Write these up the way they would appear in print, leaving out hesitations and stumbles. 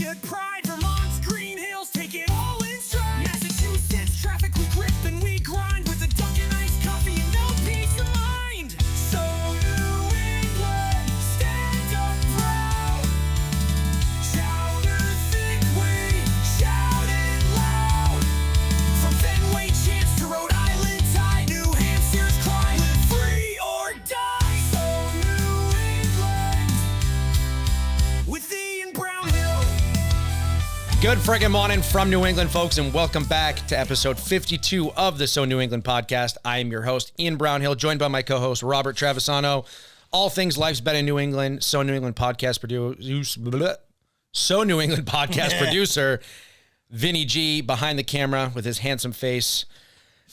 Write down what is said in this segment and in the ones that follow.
Patriot pride, Vermont's green hills take it all in stride. Massachusetts traffic, we grip and we grind with a Dunkin' iced coffee and no peace of mind. So New England, stand up proud. Shout a Fenway, shout it loud. From Fenway chants to Rhode Island tide, New Hampshire's climb, live free or die. So New England, with Ian Brownhill. Good friggin' morning from New England, folks, and welcome back to episode 52 of the So New England podcast. I am your host, Ian Brownhill, joined by my co-host, Robert Travisano. All things life's better in New England. So New England podcast producer, Vinny G, behind the camera with his handsome face.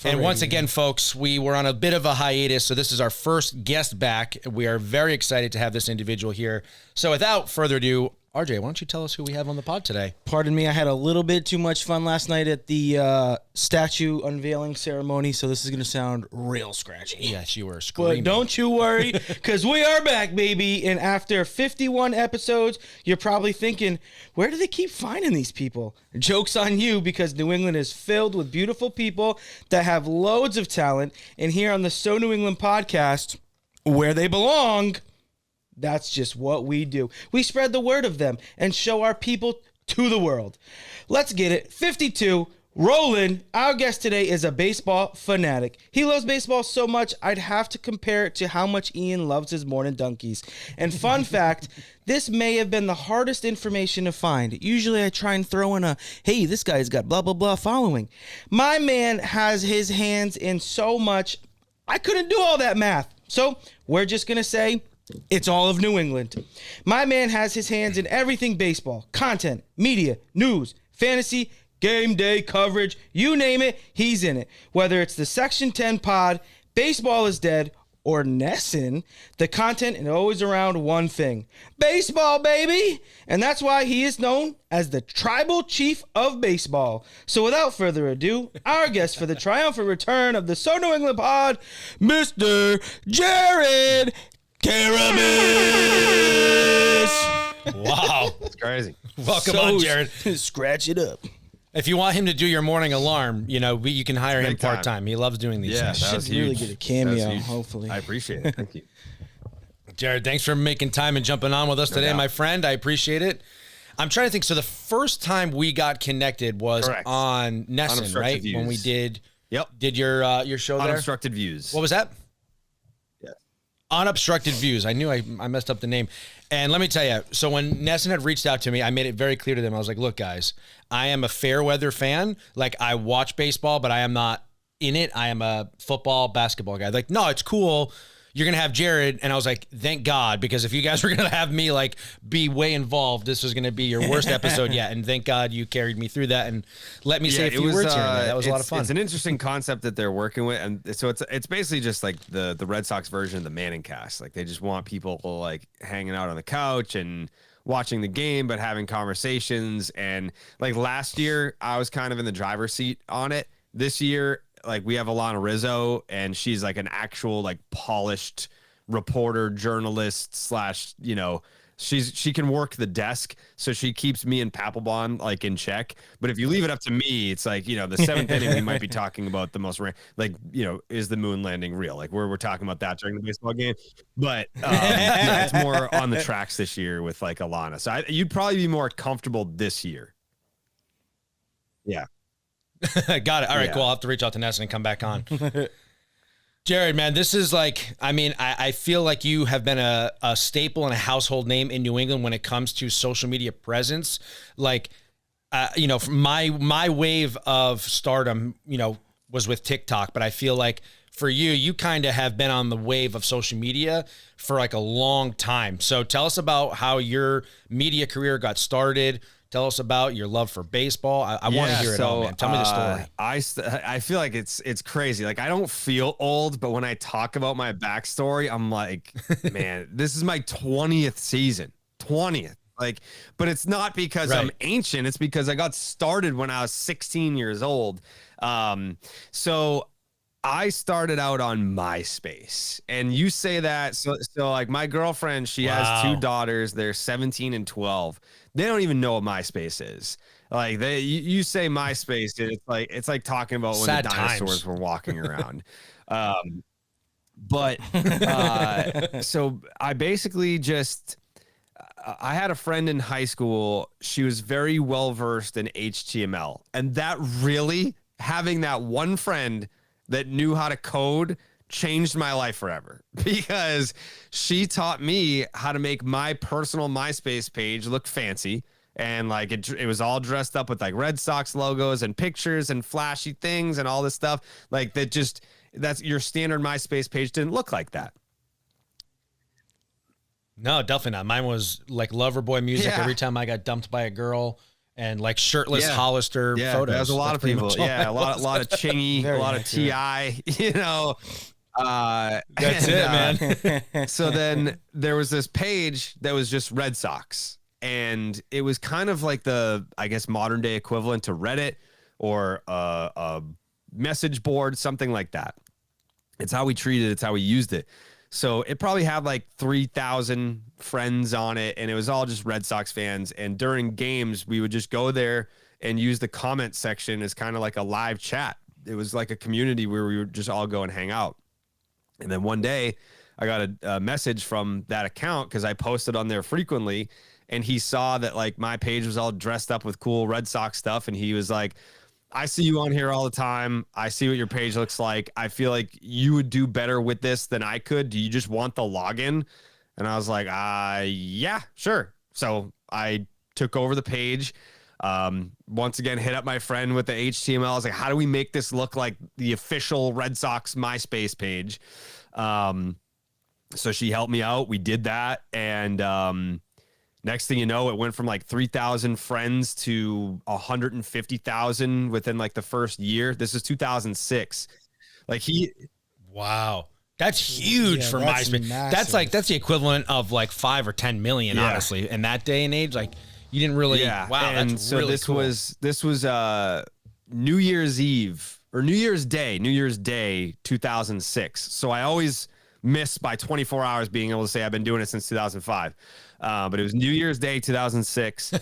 And once again, folks, we were on a bit of a hiatus, so this is our first guest back. We are very excited to have this individual here. So without further ado, RJ, why don't you tell us who we have on the pod today? Pardon me, I had a little bit too much fun last night at the statue unveiling ceremony, so this is going to sound real scratchy. Yes, you were screaming. But don't you worry, because we are back, baby. And after 51 episodes, you're probably thinking, where do they keep finding these people? Joke's on you, because New England is filled with beautiful people that have loads of talent. And here on the So New England podcast, where they belong, that's just what we do. We spread the word of them and show our people to the world. Let's get it. 52, Roland, our guest today, is a baseball fanatic. He loves baseball so much, I'd have to compare it to how much Ian loves his morning donkeys. And fun fact, this may have been the hardest information to find. Usually I try and throw in a, hey, this guy's got blah, blah, blah following. My man has his hands in so much, I couldn't do all that math. So we're just going to say, it's all of New England. My man has his hands in everything baseball, content, media, news, fantasy, game day coverage, you name it, he's in it. Whether it's the Section 10 pod, Baseball is Dead, or Nesson, the content is always around one thing. Baseball, baby! And that's why he is known as the Tribal Chief of Baseball. So without further ado, our guest for the triumphant return of the So New England pod, Mr. Jared Carrabis. Wow. That's crazy. Welcome on, Jared. Scratch it up. If you want him to do your morning alarm, you can hire him Big time. part-time. He loves doing these Yeah, things. that was Should really huge. get a That cameo, was huge. hopefully. I appreciate it. Thank you. Jared, thanks for making time and jumping on with us today, doubt. my friend. I appreciate it. I'm trying to think. So the first time we got connected was Correct. on Nesson, Unobstructed right? Views. When we did Yep. your show there? Unobstructed Views. What was that? Yes. Unobstructed Views. I knew I messed up the name. And let me tell you, so when Nesson had reached out to me, I made it very clear to them. I was like, look, guys, I am a fair weather fan. Like, I watch baseball, but I am not in it. I am a football, basketball guy. Like, no, it's cool. You're going to have Jared. And I was like, thank God, because if you guys were going to have me like be way involved, this was going to be your worst episode yet. And thank God you carried me through that and let me say a few words here and there. That was a lot of fun. It's an interesting concept that they're working with. And so it's basically just like the Red Sox version of the Manning cast. Like, they just want people like hanging out on the couch and watching the game, but having conversations. And like last year, I was kind of in the driver's seat on it. This year, like, we have Alana Rizzo, and she's like an actual like polished reporter, journalist / she can work the desk, so she keeps me and Papelbon like in check. But if you leave it up to me, it's like, the seventh inning, we might be talking about the most is the moon landing real? Like, we're talking about that during the baseball game. But it's more on the tracks this year with like Alana. So you'd probably be more comfortable this year. Yeah. Got it. All right, Yeah. cool. I'll have to reach out to Nesson and come back on. Jared, man, this is like, I feel like you have been a staple and a household name in New England when it comes to social media presence. Like, my wave of stardom, was with TikTok, but I feel like for you kind of have been on the wave of social media for like a long time. So tell us about how your media career got started. Tell us about your love for baseball. I want to hear it all, man. Tell me the story. I feel like it's crazy. Like, I don't feel old, but when I talk about my backstory, I'm like, man, this is my 20th season. 20th. Like, but it's not because I'm ancient. It's because I got started when I was 16 years old. So I started out on MySpace, and you say that. So like my girlfriend, she has 2 daughters. They're 17 and 12. They don't even know what MySpace is. Like you say MySpace, and it's like talking about when Sad the dinosaurs times. were walking around. But so I basically just, I had a friend in high school. She was very well versed in HTML, and that really, having that one friend that knew how to code changed my life forever, because she taught me how to make my personal MySpace page look fancy. And like it was all dressed up with like Red Sox logos and pictures and flashy things and all this stuff. Like that's your standard MySpace page didn't look like that. No, definitely not. Mine was like lover boy music. Yeah. Every time I got dumped by a girl, and like shirtless Yeah. Hollister photos. There's a lot That's of pretty people. much all Yeah, I a lot of Chingy, a Very lot of accurate. TI, you know. That's it, man. So then there was this page that was just Red Sox, and it was kind of like the, I guess, modern day equivalent to Reddit or a message board, something like that. It's how we treated it. It's how we used it. So it probably had like 3,000 friends on it, and it was all just Red Sox fans. And during games, we would just go there and use the comment section as kind of like a live chat. It was like a community where we would just all go and hang out. And then one day I got a message from that account because I posted on there frequently, and he saw that like my page was all dressed up with cool Red Sox stuff. And he was like, I see you on here all the time. I see what your page looks like. I feel like you would do better with this than I could. Do you just want the login? And I was like, yeah, sure. So I took over the page. Once again, hit up my friend with the HTML. I was like, how do we make this look like the official Red Sox MySpace page? So she helped me out. We did that. And, next thing you know, it went from like 3,000 friends to 150,000 within like the first year. This is 2006. Like Wow. That's huge Yeah, for that's MySpace. massive. That's the equivalent of like 5 or 10 million, Yeah. honestly. In that day and age, like you didn't really. yeah. Wow. And That's so really this cool. was New Year's Eve or New Year's Day, 2006. So I always miss by 24 hours being able to say I've been doing it since 2005. But it was New Year's Day, 2006.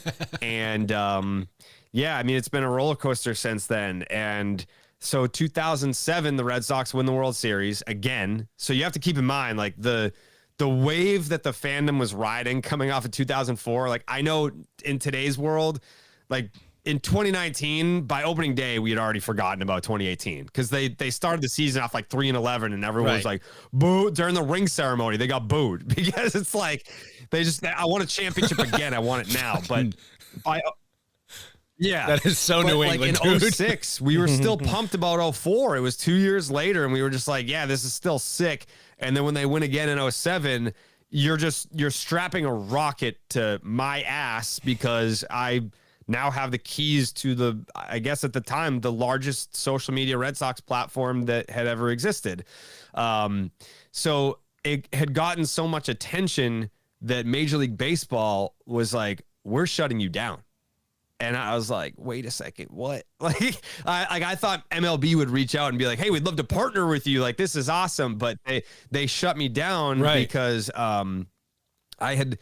And yeah, I mean, it's been a roller coaster since then. And so 2007, the Red Sox win the World Series again. So you have to keep in mind, like the wave that the fandom was riding coming off of 2004. Like I know in today's world, like in 2019, by opening day, we had already forgotten about 2018 because they started the season off like 3-11, and everyone was Right. like, boo. During the ring ceremony, they got booed because it's like I want a championship again. I want it now. But yeah, That is so but New like England, in dude. 06, we were still pumped about 04. It was 2 years later, and we were just like, yeah, this is still sick. And then when they win again in 07, you're strapping a rocket to my ass because I now have the keys to the, I guess at the time, the largest social media Red Sox platform that had ever existed. So it had gotten so much attention that Major League Baseball was like, we're shutting you down. And I was like, wait a second, what? Like I thought MLB would reach out and be like, hey, we'd love to partner with you. Like, this is awesome. But they shut me down because I had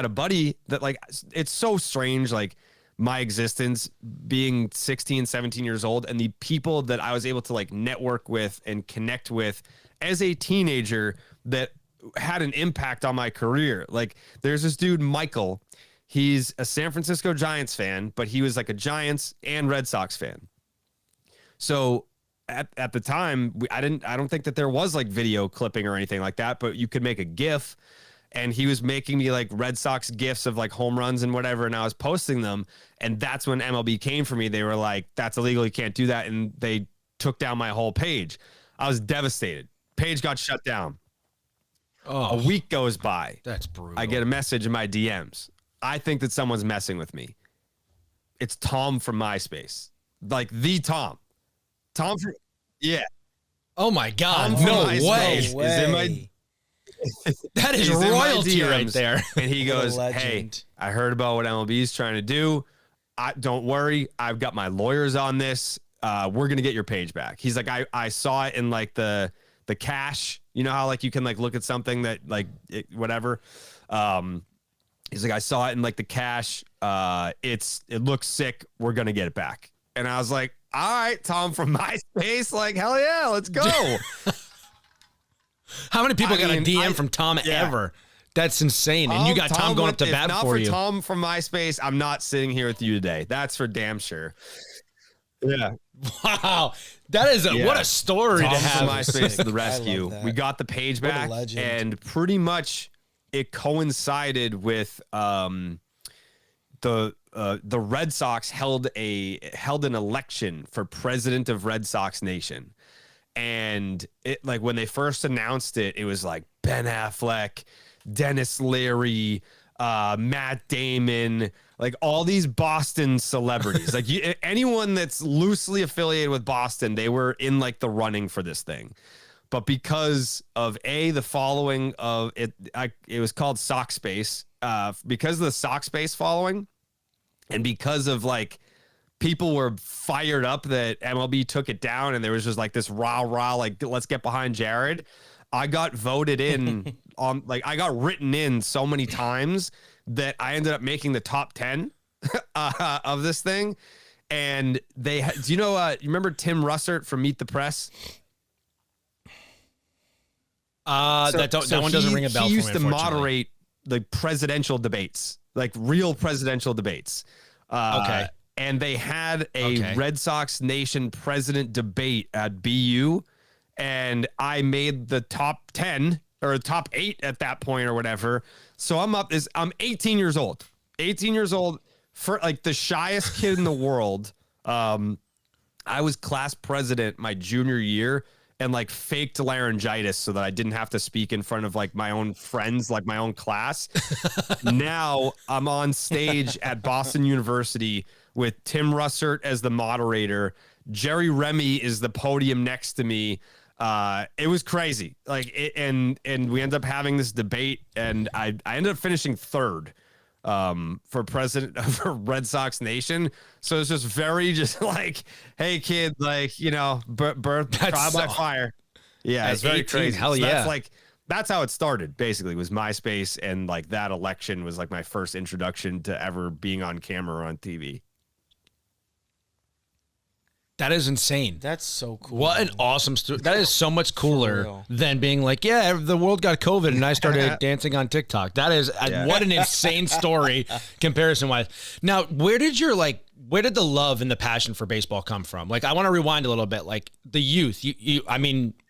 a buddy that, like, it's so strange, like my existence being 16, 17 years old, and the people that I was able to like network with and connect with as a teenager that had an impact on my career. Like there's this dude, Michael. He's a San Francisco Giants fan, but he was like a Giants and Red Sox fan. So at the time, I don't think that there was like video clipping or anything like that, but you could make a GIF, and he was making me like Red Sox GIFs of like home runs and whatever, and I was posting them. And that's when MLB came for me. They were like, that's illegal. You can't do that. And they took down my whole page. I was devastated. Page got shut down. Oh, A week goes by. that's brutal. I get a message in my DMs. I think that someone's messing with me. It's Tom from MySpace. Like the Tom. Tom from, yeah. Oh my God! Tom from No MySpace way! is in my, That is he's in my royalty right DMs, there. And he What a goes, hey, legend. I heard about what MLB is trying to do. Don't worry. I've got my lawyers on this. we're gonna get your page back. He's like, I saw it in like the cache. You know how like you can like look at something that like whatever. He's like, I saw it in like the cache. It looks sick. We're gonna get it back. And I was like, all right, Tom from MySpace, like hell yeah, let's go. How many people got a DM from Tom ever? That's insane. And you got Tom going up to bat for you. Tom from MySpace, I'm not sitting here with you today. That's for damn sure. Yeah. Wow. That is what a story Tom to have. from MySpace to the rescue. We got the page back, and pretty much it coincided with the Red Sox held an election for president of Red Sox Nation. And it like when they first announced it, it was like Ben Affleck, Dennis Leary, Matt Damon, like all these Boston celebrities. Like anyone that's loosely affiliated with Boston, they were in like the running for this thing. But because of the following of it, it was called Sox Space. Because of the Sox Space following, and because of like people were fired up that MLB took it down, and there was just like this rah, like let's get behind Jared. I got voted in on like I got written in so many times that I ended up making the top 10 of this thing. And do you know, you remember Tim Russert from Meet the Press? That one doesn't ring a bell. He used to moderate the presidential debates, like real presidential debates. Okay. And they had a Red Sox Nation president debate at BU, and I made the top 10 or top 8 at that point or whatever. So I'm 18 years old. 18 years old for like the shyest kid in the world. I was class president my junior year and like faked laryngitis so that I didn't have to speak in front of like my own friends, like my own class. Now I'm on stage at Boston University with Tim Russert as the moderator. Jerry Remy is the podium next to me. It was crazy. And we ended up having this debate, and I ended up finishing third for president of Red Sox Nation. So it's just very just like, hey kid, like, you know, birth trial by fire. Yeah, it's very 18, crazy. Hell so yeah. that's how it started, basically, was MySpace, and like that election was like my first introduction to ever being on camera or on TV. That is insane. That's so cool. What an awesome story. That is so much cooler than being like, yeah, the world got COVID and I started dancing on TikTok. That is what an insane story comparison wise. Now, where did the love and the passion for baseball come from? Like, I want to rewind a little bit. Like the youth,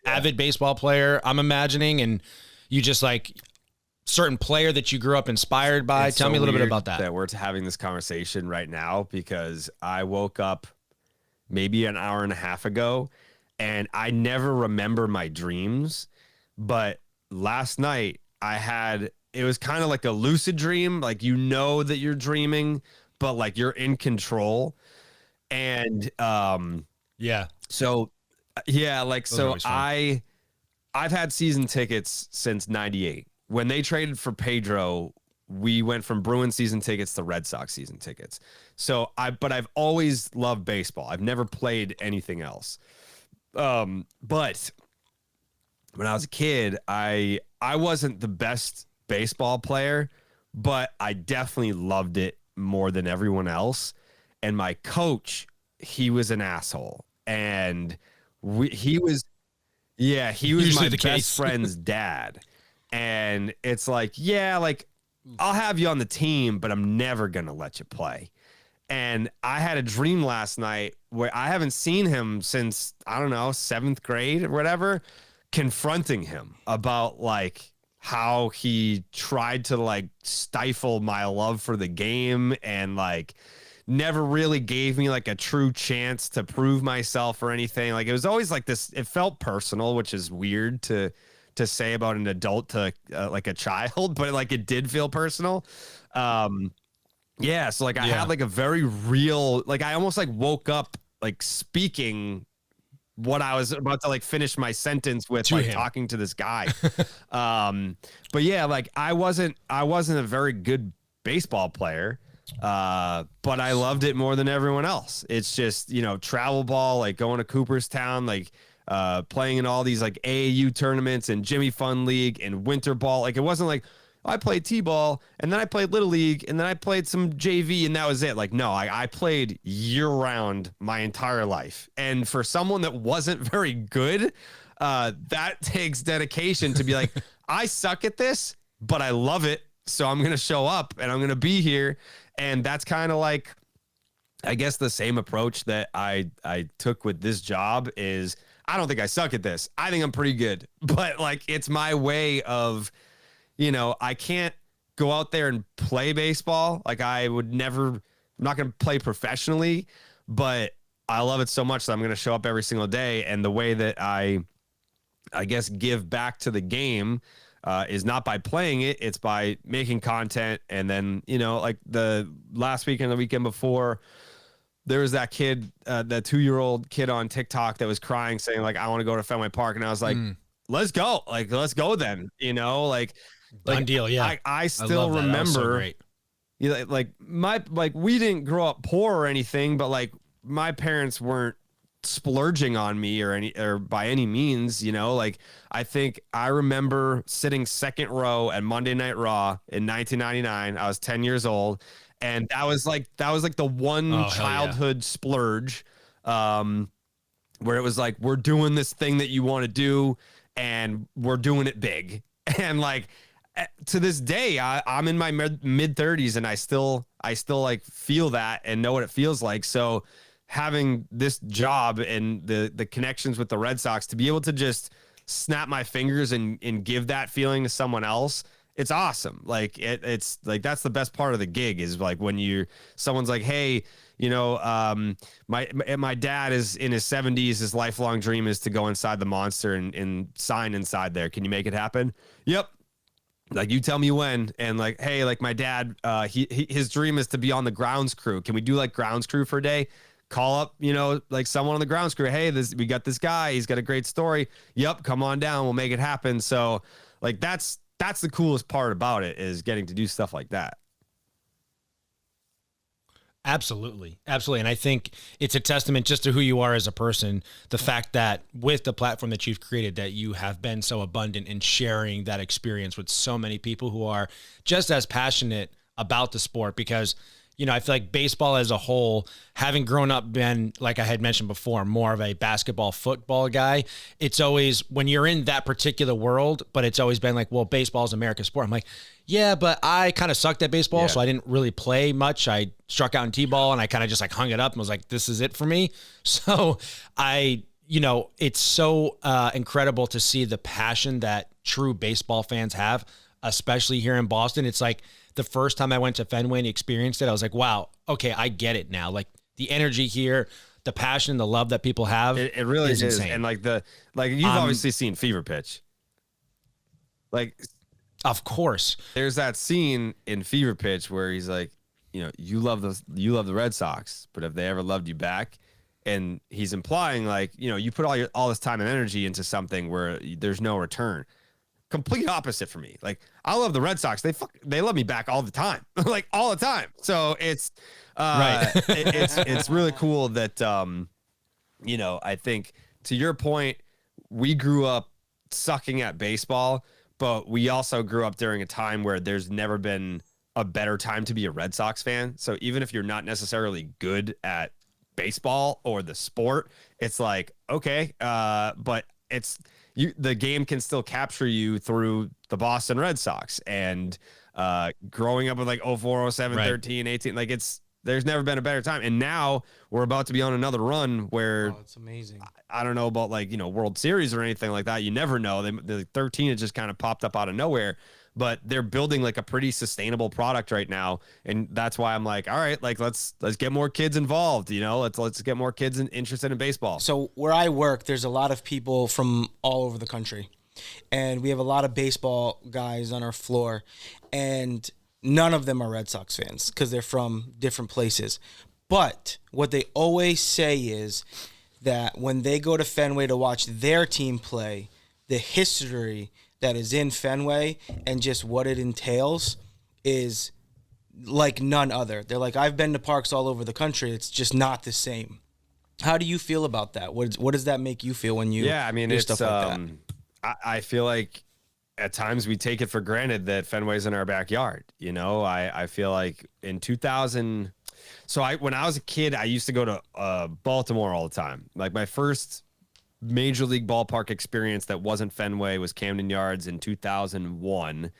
avid baseball player, I'm imagining, and you just like certain player that you grew up inspired by. Tell me a little bit about that. That we're having this conversation right now, because I woke up maybe an hour and a half ago, and I never remember my dreams. But last night it was kind of like a lucid dream. Like, you know that you're dreaming, but like you're in control. And so I've had season tickets since 98. When they traded for Pedro, we went from Bruins season tickets to Red Sox season tickets. So but I've always loved baseball. I've never played anything else. But when I was a kid, I wasn't the best baseball player, but I definitely loved it more than everyone else. And my coach, he was an asshole. And he was my best friend's dad. And it's like, yeah, like, I'll have you on the team, but I'm never going to let you play. And I had a dream last night where I haven't seen him since, I don't know, 7th grade or whatever, confronting him about like how he tried to like stifle my love for the game and like never really gave me like a true chance to prove myself or anything. Like, it was always like this, it felt personal, which is weird to say about an adult to like a child, but like it did feel personal. So like I had like a very real, like I almost like woke up like speaking what I was about to like finish my sentence with, like talking to this guy. But yeah, like I wasn't a very good baseball player. But I loved it more than everyone else. It's just, travel ball, like going to Cooperstown, like playing in all these like AAU tournaments and Jimmy Fun League and winter ball. Like it wasn't like I played T-ball and then I played Little League and then I played some JV and that was it. Like, no, I played year round my entire life. And for someone that wasn't very good, that takes dedication to be like, I suck at this, but I love it. So I'm going to show up and I'm going to be here. And that's kind of like, I guess the same approach that I took with this job is I don't think I suck at this. I think I'm pretty good, but like, it's my way of, I can't go out there and play baseball. Like I would never, I'm not going to play professionally, but I love it so much that I'm going to show up every single day. And the way that I guess give back to the game is not by playing it. It's by making content. And then, like the last weekend, the weekend before, there was that kid, that 2-year-old kid on TikTok that was crying saying like, I want to go to Fenway Park. And I was like, let's go. Like, let's go then, Done deal. Yeah. I still remember we didn't grow up poor or anything, but like my parents weren't splurging on me or by any means, like I think I remember sitting second row at Monday Night Raw in 1999. I was 10 years old. And that was like the one childhood splurge, where it was like, we're doing this thing that you want to do and we're doing it big. And like, to this day, I'm in my mid 30s and I still like feel that and know what it feels like. So having this job and the connections with the Red Sox to be able to just snap my fingers and give that feeling to someone else, it's awesome. Like it's like, that's the best part of the gig is like when someone's like, hey, my dad is in his 70s. His lifelong dream is to go inside the Monster and sign inside there. Can you make it happen? Yep. Like, you tell me when. And like, hey, like my dad, his dream is to be on the grounds crew. Can we do like grounds crew for a day? Call up, like someone on the grounds crew. Hey, we got this guy. He's got a great story. Yep. Come on down. We'll make it happen. So like, that's the coolest part about it is getting to do stuff like that. Absolutely. Absolutely. And I think it's a testament just to who you are as a person. The fact that with the platform that you've created, that you have been so abundant in sharing that experience with so many people who are just as passionate about the sport, because I feel like baseball as a whole, having grown up been, like I had mentioned before, more of a basketball, football guy. It's always, when you're in that particular world, but it's always been like, well, baseball is America's sport. I'm like, yeah, but I kind of sucked at baseball, so I didn't really play much. I struck out in T-ball and I kind of just like hung it up and was like, this is it for me. So it's so incredible to see the passion that true baseball fans have, especially here in Boston. It's like, the first time I went to Fenway and experienced it, I was like, wow, okay, I get it now. Like the energy here, the passion, the love that people have. It really is insane. And you've obviously seen Fever Pitch. Like, of course. There's that scene in Fever Pitch where he's like, you love the Red Sox, but have they ever loved you back? And he's implying like, you put all this time and energy into something where there's no return. Complete opposite for me. Like, I love the Red Sox. They love me back all the time, like all the time. So it's right. It's really cool that I think to your point, we grew up sucking at baseball, but we also grew up during a time where there's never been a better time to be a Red Sox fan. So even if you're not necessarily good at baseball or the sport, it's like, okay, but the game can still capture you through the Boston Red Sox and growing up with like 04, 07, 13, 18, like there's never been a better time. And now we're about to be on another run where it's amazing. I don't know about like, World Series or anything like that. You never know. The 13 has just kind of popped up out of nowhere, but they're building like a pretty sustainable product right now. And that's why I'm like, all right, like let's get more kids involved, let's get more kids interested in baseball. So where I work, there's a lot of people from all over the country, and we have a lot of baseball guys on our floor, and none of them are Red Sox fans because they're from different places. But what they always say is that when they go to Fenway to watch their team play, the history that is in Fenway and just what it entails is like none other. They're like, I've been to parks all over the country. It's just not the same. How do you feel about that? What does that make you feel when you do it's stuff like that? I feel like at times we take it for granted that Fenway's in our backyard. You know, I feel like in 2000. So when I was a kid, I used to go to Baltimore all the time. Like my first major league ballpark experience that wasn't Fenway was Camden Yards in 2001.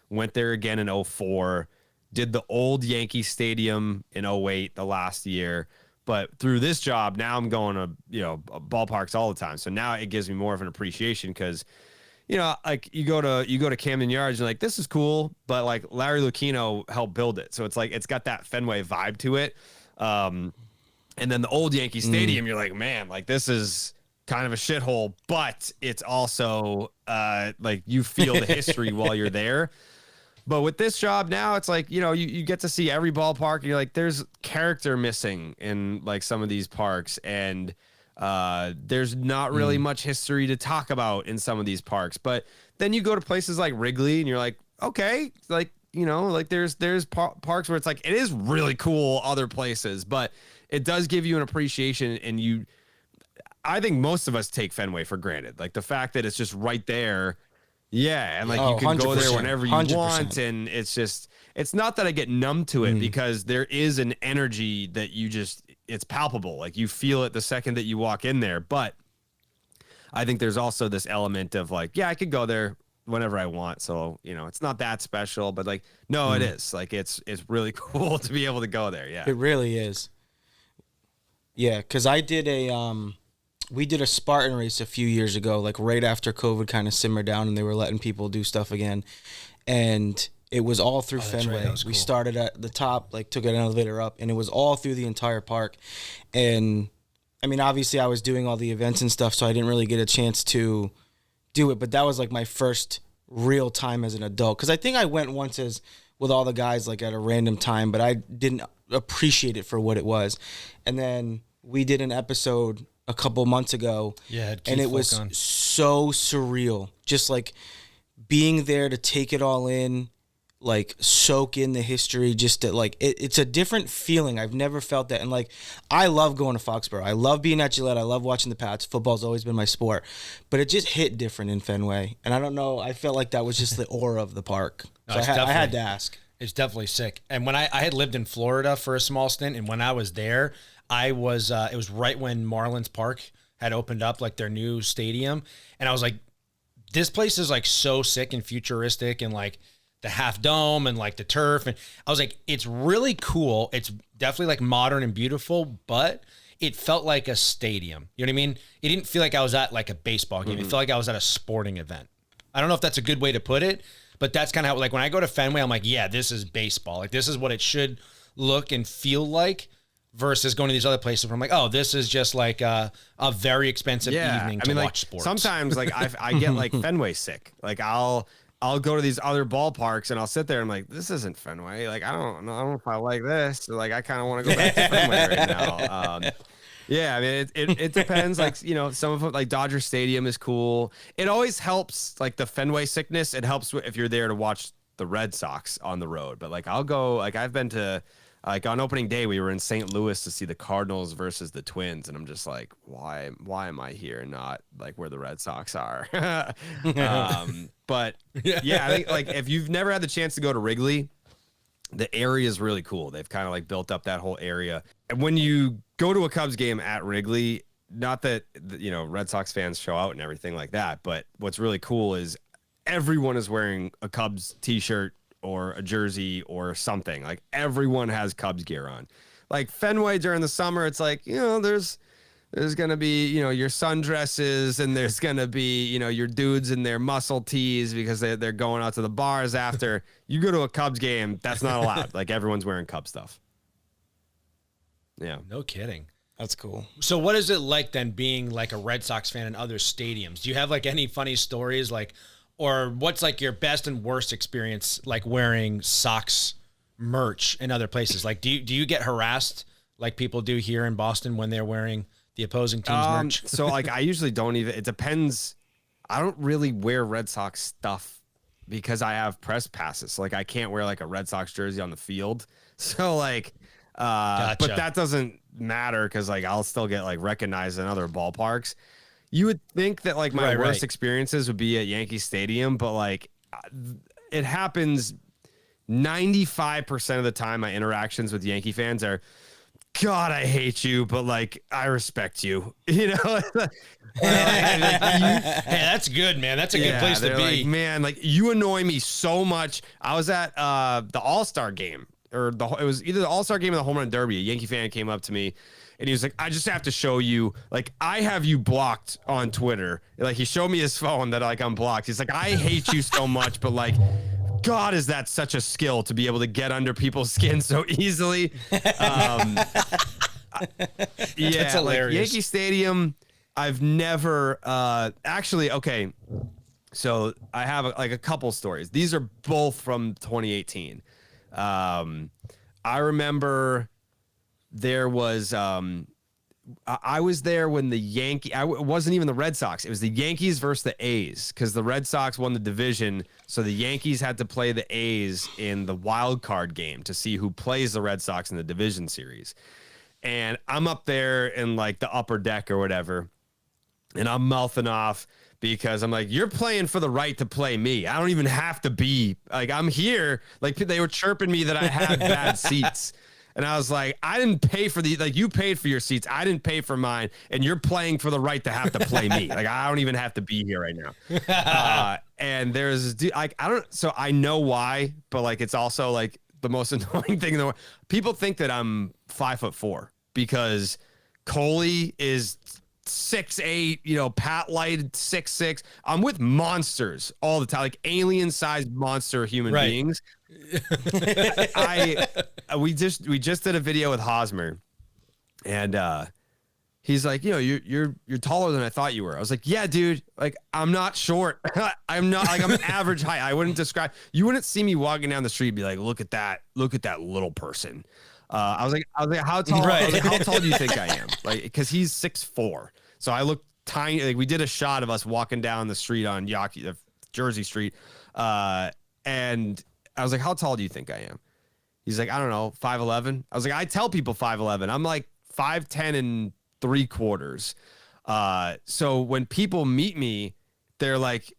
Went there again in 2004. Did the old Yankee Stadium in 2008, the last year. But through this job, now I'm going to, ballparks all the time. So now it gives me more of an appreciation because, like you go to Camden Yards, you're like, this is cool, but like Larry Lucchino helped build it. So it's like, it's got that Fenway vibe to it. And then the old Yankee Stadium, you're like, man, like this is kind of a shithole, but it's also like you feel the history while you're there. But with this job now, it's like, you get to see every ballpark and you're like, there's character missing in like some of these parks. And there's not really much history to talk about in some of these parks. But then you go to places like Wrigley and you're like, okay, like, like there's parks where it's like, it is really cool other places, but it does give you an appreciation. And I think most of us take Fenway for granted. Like the fact that it's just right there. Yeah, and like you can go there whenever you 100%. want, and it's not that I get numb to it because there is an energy that it's palpable. Like you feel it the second that you walk in there. But I think there's also this element of like, yeah, I could go there whenever I want. So, it's not that special, but like, no, it is. Like it's really cool to be able to go there. Yeah. It really is. Yeah, because we did a Spartan race a few years ago, like right after COVID kind of simmered down and they were letting people do stuff again. And it was all through Fenway. Right. We started at the top, like took an elevator up, and it was all through the entire park. And I mean, obviously I was doing all the events and stuff, so I didn't really get a chance to do it. But that was like my first real time as an adult. Because I think I went once with all the guys like at a random time, but I didn't appreciate it for what it was. And then we did an episode a couple months ago, and it was so surreal. Just like being there to take it all in, like soak in the history. Just to, like it's a different feeling. I've never felt that. And like I love going to Foxborough. I love being at Gillette. I love watching the Pats. Football's always been my sport, but it just hit different in Fenway. And I don't know. I felt like that was just the aura of the park. So I had to ask. It's definitely sick. And when I had lived in Florida for a small stint, and when I was there, it was right when Marlins Park had opened up, like their new stadium. And I was like, this place is like so sick and futuristic and like the half dome and like the turf. And I was like, it's really cool. It's definitely like modern and beautiful, but it felt like a stadium. You know what I mean? It didn't feel like I was at like a baseball game. It felt like I was at a sporting event. I don't know if that's a good way to put it, but that's kind of how, like when I go to Fenway, I'm like, yeah, this is baseball. Like this is what it should look and feel like. Versus going to these other places where I'm like, oh, this is just like a very expensive evening to watch sports. Sometimes like I get like Fenway sick. Like I'll go to these other ballparks and I'll sit there and I'm like, this isn't Fenway. Like I don't know if I like this. Like I kind of want to go back to Fenway right now. Yeah, I mean it depends. Like some of it, like Dodger Stadium is cool. It always helps like the Fenway sickness. It helps if you're there to watch the Red Sox on the road. But like I'll go. Like I've been to. Like on opening day, we were in St. Louis to see the Cardinals versus the Twins, and I'm just like, why am I here, not like where the Red Sox are? But yeah, I think like if you've never had the chance to go to Wrigley, the area is really cool. They've kind of like built up that whole area. And when you go to a Cubs game at Wrigley, not that Red Sox fans show out and everything like that, but what's really cool is everyone is wearing a Cubs t-shirt or a jersey or something. Like everyone has Cubs gear on. Like Fenway during the summer, it's like, there's gonna be, your sundresses and there's gonna be, your dudes in their muscle tees because they're going out to the bars after. You go to a Cubs game, that's not allowed. Like everyone's wearing Cubs stuff. Yeah. No kidding. That's cool. So what is it like then being like a Red Sox fan in other stadiums? Do you have like any funny stories like, or what's like your best and worst experience like wearing Sox merch in other places? Like do you get harassed like people do here in Boston when they're wearing the opposing team's merch? So like I usually don't even, it depends. I don't really wear Red Sox stuff because I have press passes. Like I can't wear like a Red Sox jersey on the field. So like, but that doesn't matter because like I'll still get like recognized in other ballparks. You would think that like my worst experiences would be at Yankee Stadium, but like it happens 95% of the time. My interactions with Yankee fans are, God, I hate you, but like I respect you. You know, Hey, that's good, man. That's a good place to be. Like, man, like you annoy me so much. I was at the All-Star game, or it was either the All-Star game or the Home Run Derby. A Yankee fan came up to me and he was like, I just have to show you, like, I have you blocked on Twitter. Like he showed me his phone that like I'm blocked. He's like, I hate you so much, but like, God, is that such a skill to be able to get under people's skin so easily? Yeah, that's hilarious. Like Yankee Stadium, I've never actually. Okay, so I have a couple stories. These are both from 2018. I remember there was I was there when the it wasn't even the Red Sox. It was the Yankees versus the A's because the Red Sox won the division. So the Yankees had to play the A's in the wild card game to see who plays the Red Sox in the division series. And I'm up there in like the upper deck or whatever. And I'm mouthing off because I'm like, you're playing for the right to play me. I don't even have to be like, I'm here. Like they were chirping me that I had bad seats. And I was like, I didn't pay for like you paid for your seats. I didn't pay for mine. And you're playing for the right to have to play me. Like, I don't even have to be here right now. And there's like, so I know why, but like, it's also like the most annoying thing in the world. People think that I'm 5'4" because Coley is 6'8", you know, Pat Light 6'6". I'm with monsters all the time, like alien-sized monster human beings. We just did a video with Hosmer, and he's like, you know, you're taller than I thought you were. I was like, yeah, dude. Like, I'm not short. I'm not like I'm an average height. I wouldn't describe. You wouldn't see me walking down the street and be like, look at that little person. I was like, how tall? I was like, how tall do you think I am? Like, because he's 6'4". So I look tiny. Like, we did a shot of us walking down the street on Jersey Street, and I was like, how tall do you think I am? He's like, I don't know, 5'11". I was like, I tell people 5'11". I'm like 5'10 3/4. So when people meet me, they're like,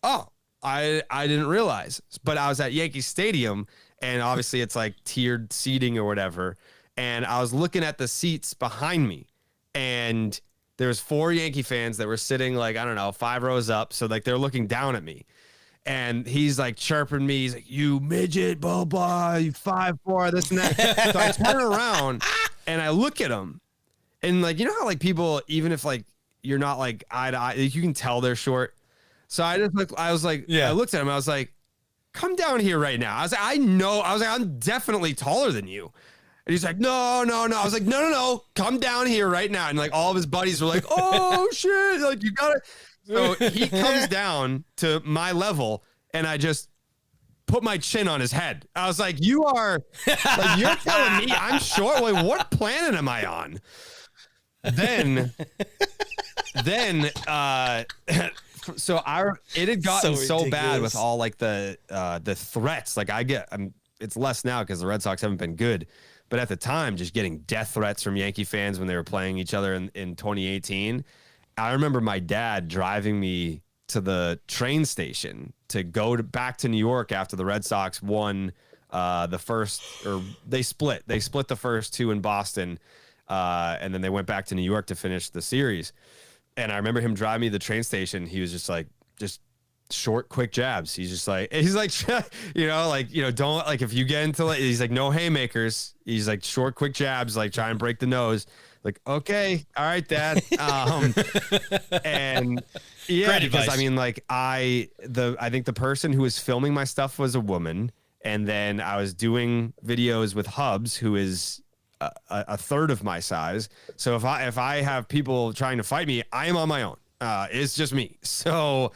oh, I didn't realize. But I was at Yankee Stadium, and obviously it's like tiered seating or whatever. And I was looking at the seats behind me, and there was 4 Yankee fans that were sitting like, I don't know, 5 rows up. So like they're looking down at me. And he's like chirping me. He's like, you midget, blah, blah, you 5'4", this and that. So I turn around and I look at him. And like, you know how like people, even if like you're not like eye to eye, you can tell they're short. So I looked at him. I was like, come down here right now. I was like, I'm definitely taller than you. And he's like, no. I was like, no, come down here right now. And like all of his buddies were like, oh shit, like you gotta. So he comes down to my level, and I just put my chin on his head. I was like, you're telling me I'm short? Like, what planet am I on? Then, so it had gotten so bad with all like the threats. Like it's less now because the Red Sox haven't been good. But at the time, just getting death threats from Yankee fans when they were playing each other in 2018. I remember my dad driving me to the train station to go back to New York after the Red Sox won the first, or they split the first 2 in Boston. And then they went back to New York to finish the series. And I remember him driving me to the train station. He was just like, just short, quick jabs. He's like, don't like, if you get into like, he's like, no haymakers. He's like, short, quick jabs, like try and break the nose. Like, okay, all right, Dad. And yeah, because I mean, like I think the person who was filming my stuff was a woman. And then I was doing videos with Hubs, who is a third of my size. So if I have people trying to fight me, I am on my own. It's just me. So,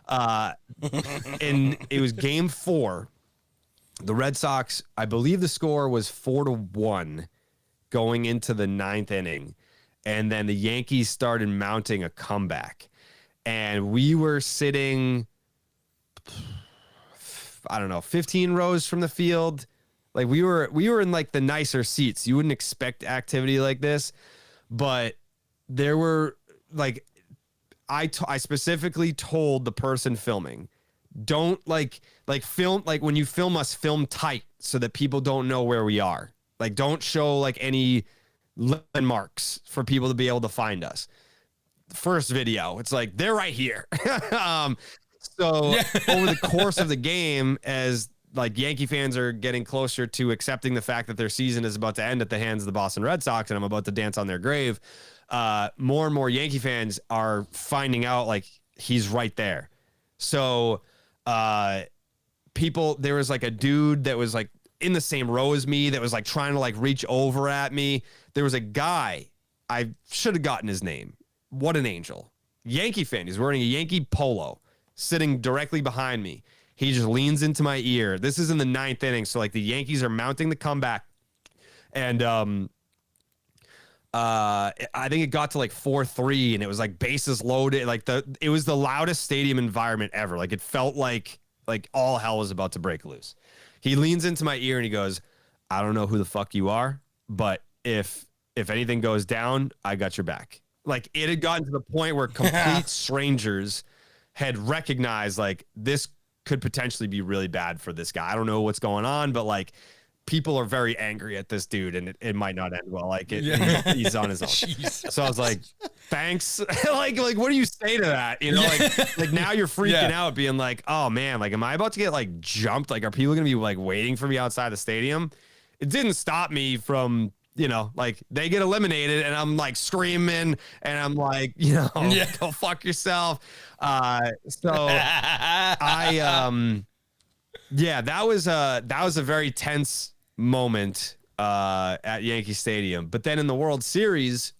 and it was game 4. The Red Sox, I believe the score was 4-1 going into the 9th inning. And then the Yankees started mounting a comeback. And we were sitting, I don't know, 15 rows from the field. Like we were in like the nicer seats. You wouldn't expect activity like this, but there were like, I specifically told the person filming, don't like film, like when you film us, film tight so that people don't know where we are. Like don't show like any landmarks for people to be able to find us. First video, it's like they're right here. So over the course of the game, as like Yankee fans are getting closer to accepting the fact that their season is about to end at the hands of the Boston Red Sox and I'm about to dance on their grave, more and more Yankee fans are finding out like he's right there. So there was like a dude that was like in the same row as me that was like trying to like reach over at me. There was a guy, I should have gotten his name. What an angel. Yankee fan. He's wearing a Yankee polo, sitting directly behind me. He just leans into my ear. This is in the 9th inning. So like the Yankees are mounting the comeback. And I think it got to like 4-3 and it was like bases loaded. Like it was the loudest stadium environment ever. Like it felt like all hell was about to break loose. He leans into my ear and he goes, I don't know who the fuck you are, but if anything goes down, I got your back. Like it had gotten to the point where complete strangers had recognized like this could potentially be really bad for this guy. I don't know what's going on, but like people are very angry at this dude and it might not end well. Like he's on his own. So I was like, thanks. like what do you say to that? You know, like now you're freaking out being like, oh man, like, am I about to get like jumped? Like, are people going to be like waiting for me outside the stadium? It didn't stop me from, you know, like they get eliminated and I'm like screaming and I'm like, you know, go fuck yourself. So that was a very tense moment at Yankee Stadium. But then in the World Series,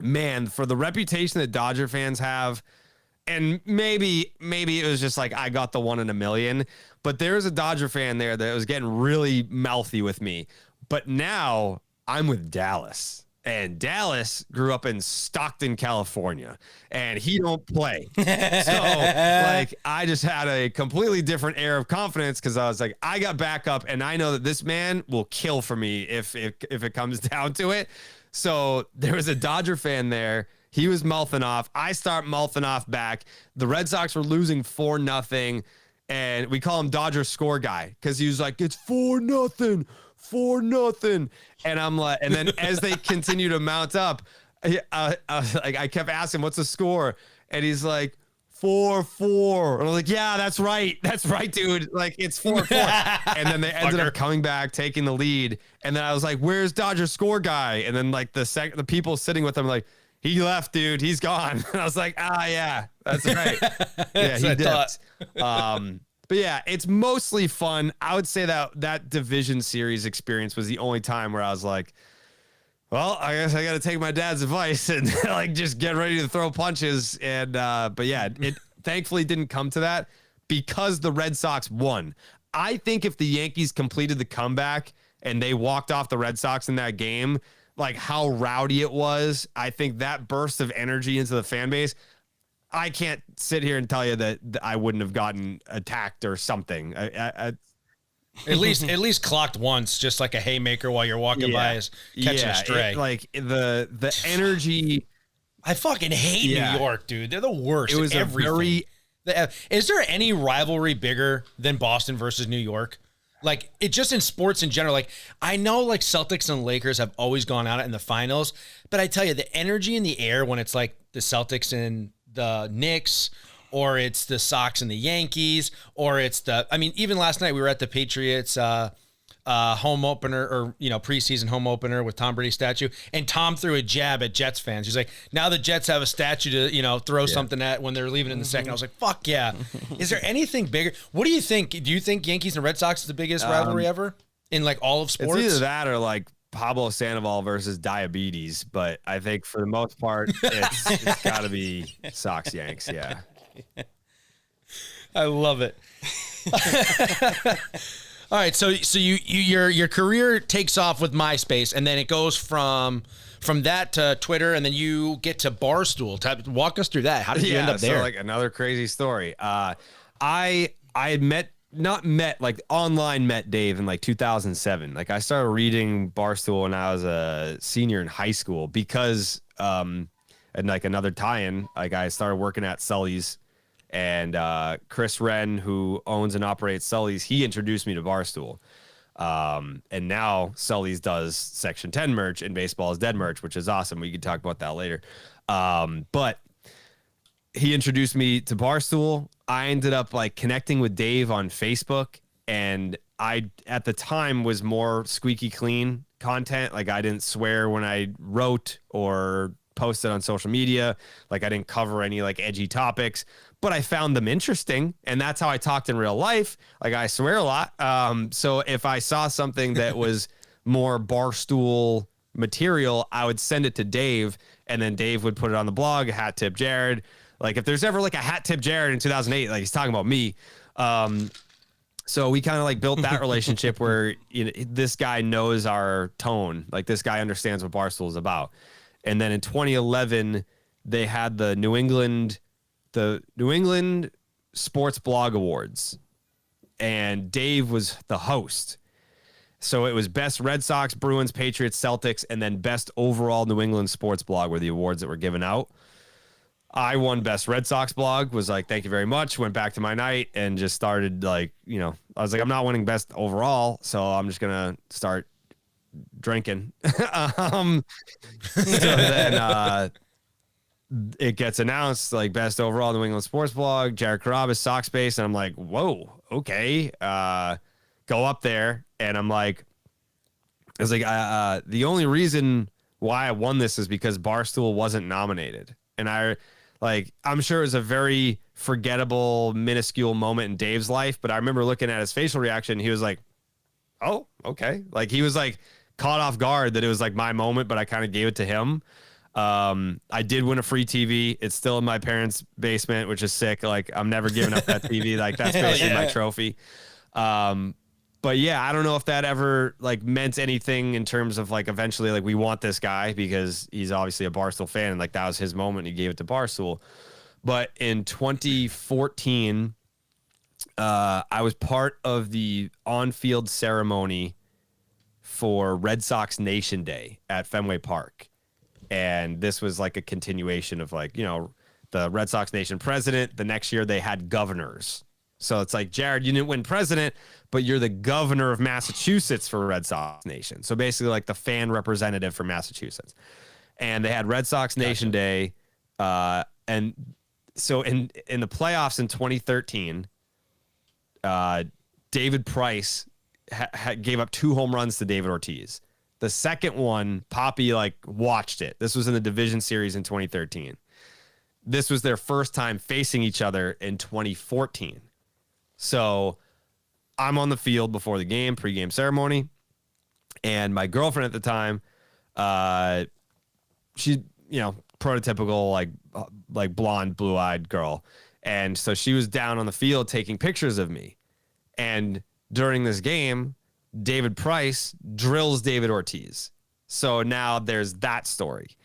man, for the reputation that Dodger fans have, and maybe it was just like I got the one in a million, but there was a Dodger fan there that was getting really mouthy with me. But now I'm with Dallas. And Dallas grew up in Stockton, California, and he don't play. So, like, I just had a completely different air of confidence because I was like, I got backup, and I know that this man will kill for me if it comes down to it. So there was a Dodger fan there. He was mouthing off. I start mouthing off back. The Red Sox were losing 4-0, and we call him Dodger score guy because he was like, it's 4-0. 4-0. And I'm like, and then as they continue to mount up, I kept asking, what's the score? And he's like, 4-4. And I'm like, yeah, that's right, dude. Like it's 4-4. And then they ended up coming back, taking the lead. And then I was like, where's Dodger score guy? And then like the people sitting with him, like, he left, dude. He's gone. And I was like, yeah, that's right. Yeah, he dipped. But yeah, it's mostly fun. I would say that division series experience was the only time where I was like, well, I guess I got to take my dad's advice and like just get ready to throw punches. And but yeah, it thankfully didn't come to that because the Red Sox won. I think if the Yankees completed the comeback and they walked off the Red Sox in that game, like how rowdy it was, I think that burst of energy into the fan base, I can't sit here and tell you that I wouldn't have gotten attacked or something. At least clocked once, just like a haymaker while you're walking by, is catching a stray. Like the energy. I fucking hate New York, dude. They're the worst. It was everything. Is there any rivalry bigger than Boston versus New York? Like it just in sports in general. Like I know like Celtics and Lakers have always gone out in the finals, but I tell you the energy in the air when it's like the Celtics and the Knicks, or it's the Sox and the Yankees, or it's even last night we were at the Patriots home opener, or preseason home opener with Tom Brady's statue, and Tom threw a jab at Jets fans. He's like, now the Jets have a statue to throw something at when they're leaving in the second. I was like, fuck yeah. Is there anything bigger? What do you think? Do you think Yankees and Red Sox is the biggest rivalry ever in like all of sports? It's either that or like Pablo Sandoval versus diabetes, but I think for the most part, it's got to be Sox Yanks. Yeah, I love it. All right, so your career takes off with MySpace, and then it goes from that to Twitter, and then you get to Barstool. Walk us through that. How did you end up there? So like another crazy story. I had met not met, like online met Dave in like 2007. Like I started reading Barstool when I was a senior in high school because, and like another tie-in, like I started working at Sully's, and Chris Wren, who owns and operates Sully's, he introduced me to Barstool. And now Sully's does Section 10 merch and Baseball is Dead merch, which is awesome. We can talk about that later. But he introduced me to Barstool. I ended up like connecting with Dave on Facebook, and I at the time was more squeaky clean content. Like I didn't swear when I wrote or posted on social media. Like I didn't cover any like edgy topics, but I found them interesting, and that's how I talked in real life. Like I swear a lot. So if I saw something that was more Barstool material, I would send it to Dave, and then Dave would put it on the blog, Hat Tip Jared. Like if there's ever like a Hat Tip Jared in 2008, like he's talking about me. So we kind of like built that relationship where this guy knows our tone. Like this guy understands what Barstool is about. And then in 2011, they had the New England Sports Blog Awards, and Dave was the host. So it was best Red Sox, Bruins, Patriots, Celtics, and then best overall New England sports blog were the awards that were given out. I won best Red Sox blog, was like, thank you very much. Went back to my night and just started like, I was like, I'm not winning best overall, so I'm just going to start drinking. So then it gets announced like best overall New England sports blog, Jared Carrabis, Sox Space. And I'm like, whoa, okay. Go up there. And I'm like, I was like, the only reason why I won this is because Barstool wasn't nominated. And I'm sure it was a very forgettable, minuscule moment in Dave's life, but I remember looking at his facial reaction. He was like, oh, okay. Like he was like caught off guard that it was like my moment, but I kind of gave it to him. I did win a free TV. It's still in my parents' basement, which is sick. Like I'm never giving up that TV. Like that's basically my trophy. But yeah, I don't know if that ever like meant anything in terms of like eventually like we want this guy because he's obviously a Barstool fan and like that was his moment. And he gave it to Barstool. But in 2014, I was part of the on-field ceremony for Red Sox Nation Day at Fenway Park. And this was like a continuation of like, the Red Sox Nation president. The next year they had governors. So it's like, Jared, you didn't win president, but you're the governor of Massachusetts for Red Sox Nation. So basically like the fan representative for Massachusetts. And they had Red Sox Nation Day. And so in the playoffs in 2013, David Price gave up 2 home runs to David Ortiz. The second one, Poppy like watched it. This was in the division series in 2013. This was their first time facing each other in 2014. So I'm on the field before the game, pregame ceremony, and my girlfriend at the time, she, prototypical like blonde, blue-eyed girl. And so she was down on the field taking pictures of me. And during this game, David Price drills David Ortiz. So now there's that story.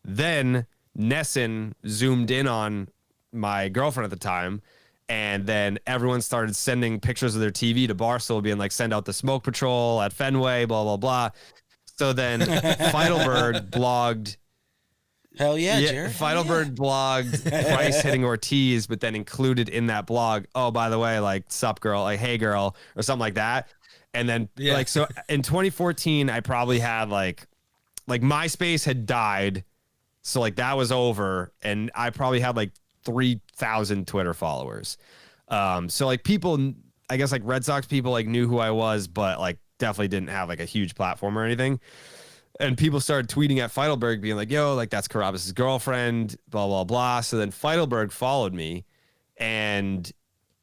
Then Nesson zoomed in on my girlfriend at the time, and then everyone started sending pictures of their TV to Barstool, being like, send out the smoke patrol at Fenway, blah, blah, blah. So then Feidelberg blogged. Hell yeah, Jared. Feidelberg blogged Price hitting Ortiz, but then included in that blog, oh, by the way, like, sup, girl, like, hey, girl, or something like that. And then, so in 2014, I probably had, like MySpace had died. So, like, that was over. And I probably had, like, 3,000 Twitter followers. So, like, people, I guess, like, Red Sox people, like, knew who I was, but, like, definitely didn't have, like, a huge platform or anything. And people started tweeting at Feidelberg being like, yo, like, that's Carrabis' girlfriend, blah, blah, blah. So then Feidelberg followed me, and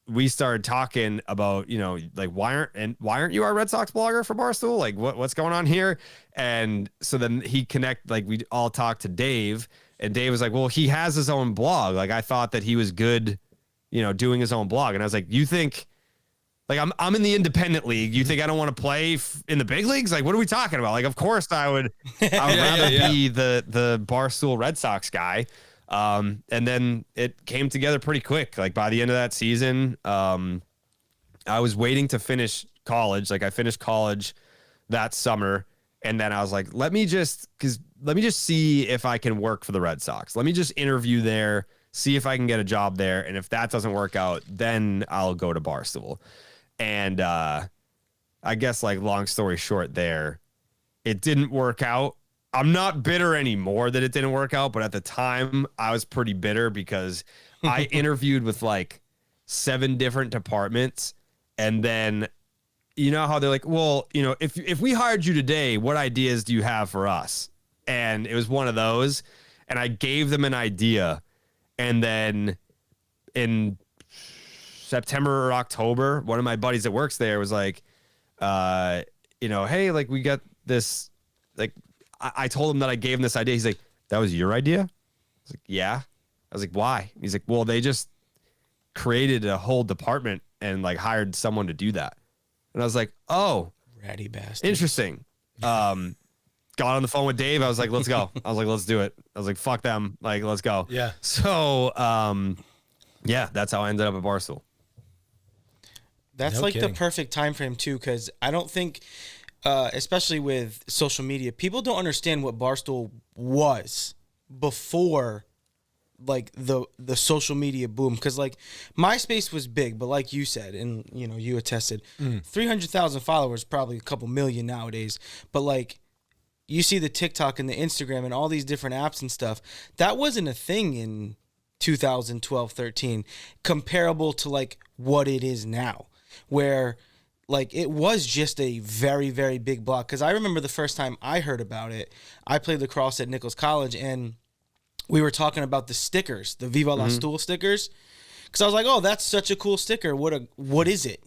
we started talking about, like, why aren't you our Red Sox blogger for Barstool? Like, what's going on here? And so then we all talked to Dave, and Dave was like, well, he has his own blog. Like, I thought that he was good, doing his own blog. And I was like, you think, like, I'm in the independent league. You think I don't want to play in the big leagues? Like, what are we talking about? Like, of course I would rather be the Barstool Red Sox guy. And then it came together pretty quick. Like, by the end of that season, I was waiting to finish college. Like I finished college that summer. And then I was like, let me just see if I can work for the Red Sox. Let me just interview there, see if I can get a job there. And if that doesn't work out, then I'll go to Barstool. And I guess like long story short there, it didn't work out. I'm not bitter anymore that it didn't work out, but at the time I was pretty bitter because I interviewed with like 7 different departments. And then, you know how they're like, well, you know, if we hired you today, what ideas do you have for us? And it was one of those. And I gave them an idea. And then in September or October, one of my buddies that works there was like, you know, hey, like we got this, like, I told him that I gave him this idea. He's like, that was your idea? I was like, yeah. I was like, why? He's like, well, they just created a whole department and like hired someone to do that. And I was like, oh, Ratty bastard. interesting. Got on the phone with Dave. I was like, let's go. I was like, let's do it. I was like, fuck them. Like, let's go. Yeah. So, yeah, that's how I ended up at Barstool. That's No like kidding. the perfect time frame too, because I don't think, especially with social media, people don't understand what Barstool was before, like the social media boom. Because like MySpace was big, but like you said, and you know you attested, 300,000 followers, probably a couple million nowadays. But like you see the TikTok and the Instagram and all these different apps and stuff, that wasn't a thing in 2012, 13, comparable to like what it is now, where like it was just a very, very big block. Because I remember the first time I heard about it, I played lacrosse at Nichols College, and we were talking about the stickers, the Viva La Stool stickers. Because I was like, oh, that's such a cool sticker. What is it?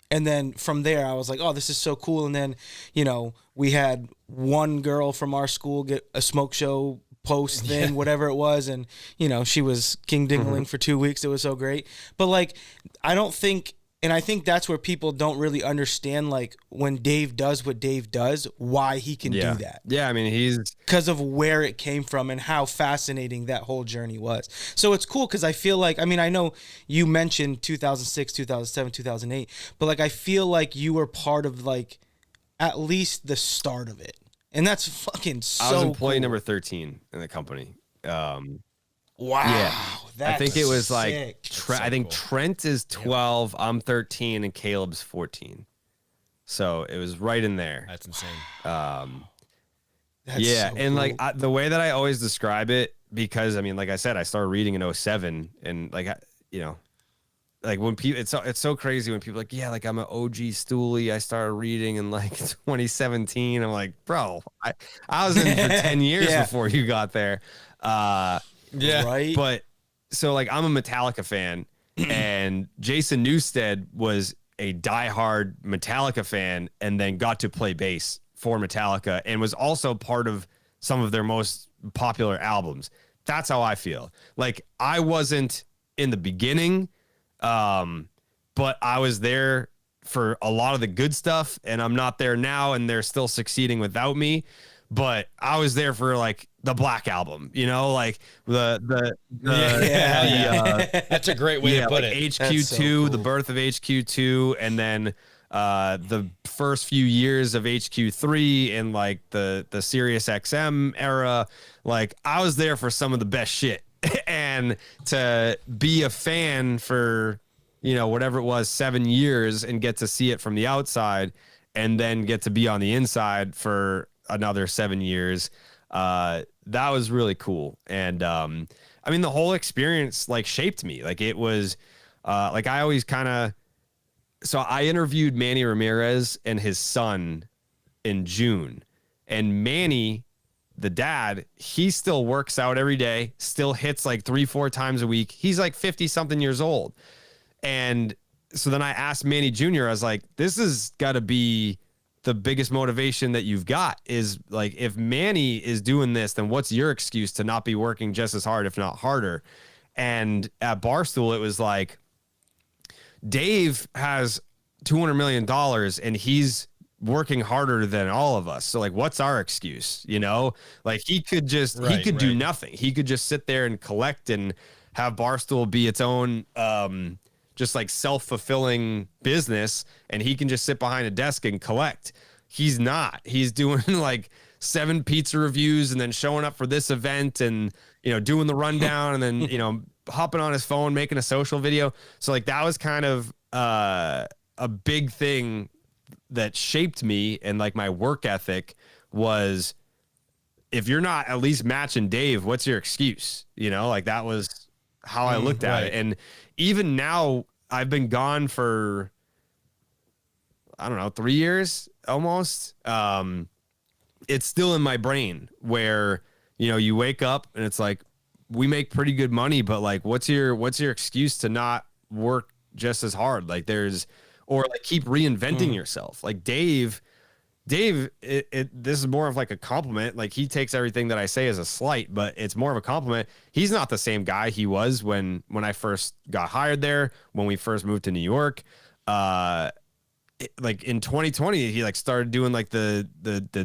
And then from there, I was like, oh, this is so cool. And then, you know, we had one girl from our school get a smoke show post thing, whatever it was. And, you know, she was king dingling for 2 weeks. It was so great. But like, I don't think, and I think that's where people don't really understand, like when Dave does what Dave does, why he can Yeah. do that. Yeah. I mean, he's, Because of where it came from and how fascinating that whole journey was. So it's cool because I feel like, I mean, I know you mentioned 2006, 2007, 2008, but like I feel like you were part of like at least the start of it. And that's fucking so I was employee cool. number 13 in the company. Wow. Yeah. That's I think it was like, sick. I think Trent is 12, I'm 13, and Caleb's 14. So it was right in there. That's insane. That's Yeah, so and like cool. the way that I always describe it, because I mean, like I said, I started reading in 07, and like you know, like when people, it's so crazy when people are like, yeah, like I'm an OG Stoolie. I started reading in like 2017. I'm like, bro, I was in for 10 years Yeah. before you got there. Yeah. Right? But so like I'm a Metallica fan, and Jason Newsted was a diehard Metallica fan, and then got to play bass for Metallica, and was also part of some of their most popular albums. That's how I feel. Like I wasn't in the beginning, but I was there for a lot of the good stuff, and I'm not there now, and they're still succeeding without me. But I was there for like the Black Album, you know, like the That's a great way to put like it. HQ2, That's so cool. the birth of HQ2, and then the first few years of HQ3 and like the Sirius XM era. Like I was there for some of the best shit, and to be a fan for, you know, whatever it was, 7 years, and get to see it from the outside, and then get to be on the inside for another 7 years. That was really cool. And I mean, the whole experience like shaped me. Like it was like I always kind of, so I interviewed Manny Ramirez and his son in June, and Manny, the dad, he still works out every day, still hits like 3-4 times a week. He's like 50 something years old. And so then I asked Manny Jr., I was like, this has got to be the biggest motivation that you've got, is like, if Manny is doing this, then what's your excuse to not be working just as hard, if not harder? And at Barstool, it was like, Dave has $200 million and he's working harder than all of us. So like, what's our excuse? You know, like he could just, he could do nothing. He could just sit there and collect and have Barstool be its own, just like self-fulfilling business and he can just sit behind a desk and collect. He's not. He's doing like 7 pizza reviews and then showing up for this event and, you know, doing the rundown and then, you know, hopping on his phone, making a social video. So like that was kind of a big thing that shaped me, and like my work ethic was, if you're not at least matching Dave, what's your excuse? You know, like that was how I looked at it. And even now I've been gone for, I don't know, 3 years almost. It's still in my brain where, you know, you wake up and it's like, we make pretty good money, but like, what's your excuse to not work just as hard? Like or like keep reinventing yourself. Like Dave, this is more of like a compliment. Like he takes everything that I say as a slight, but it's more of a compliment. He's not the same guy he was when I first got hired there, when we first moved to New York. Like in 2020, he like started doing like the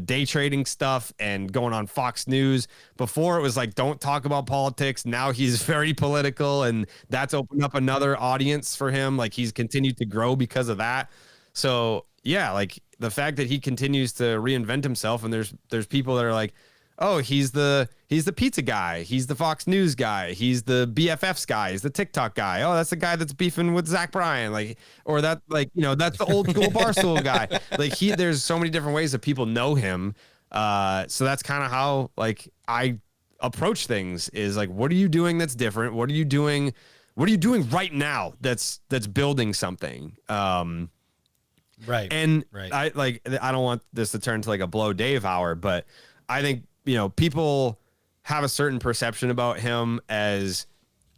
day trading stuff and going on Fox News. Before it was like, don't talk about politics. Now he's very political, and that's opened up another audience for him. Like he's continued to grow because of that. So yeah, like the fact that he continues to reinvent himself, and there's people that are like, oh, he's the pizza guy, he's the Fox News guy, he's the BFFs guy, he's the TikTok guy. Oh, that's the guy that's beefing with Zach Bryan, like, or that, like, you know, that's the old school Barstool guy. Like there's so many different ways that people know him. So that's kind of how like I approach things, is like, what are you doing that's different? What are you doing right now that's building something? Right. And right. I don't want this to turn to like a blow Dave hour, but I think, you know, people have a certain perception about him as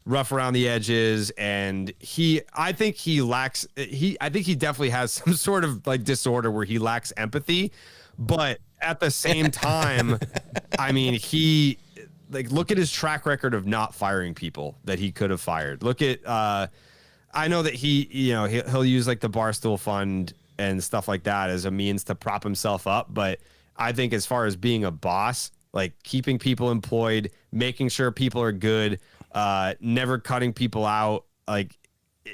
rough around the edges, and I think he definitely has some sort of like disorder where he lacks empathy, but at the same time, I mean, look at his track record of not firing people that he could have fired. Look at, I know that he'll use like the Barstool Fund and stuff like that as a means to prop himself up, but I think as far as being a boss, like keeping people employed, making sure people are good, never cutting people out. Like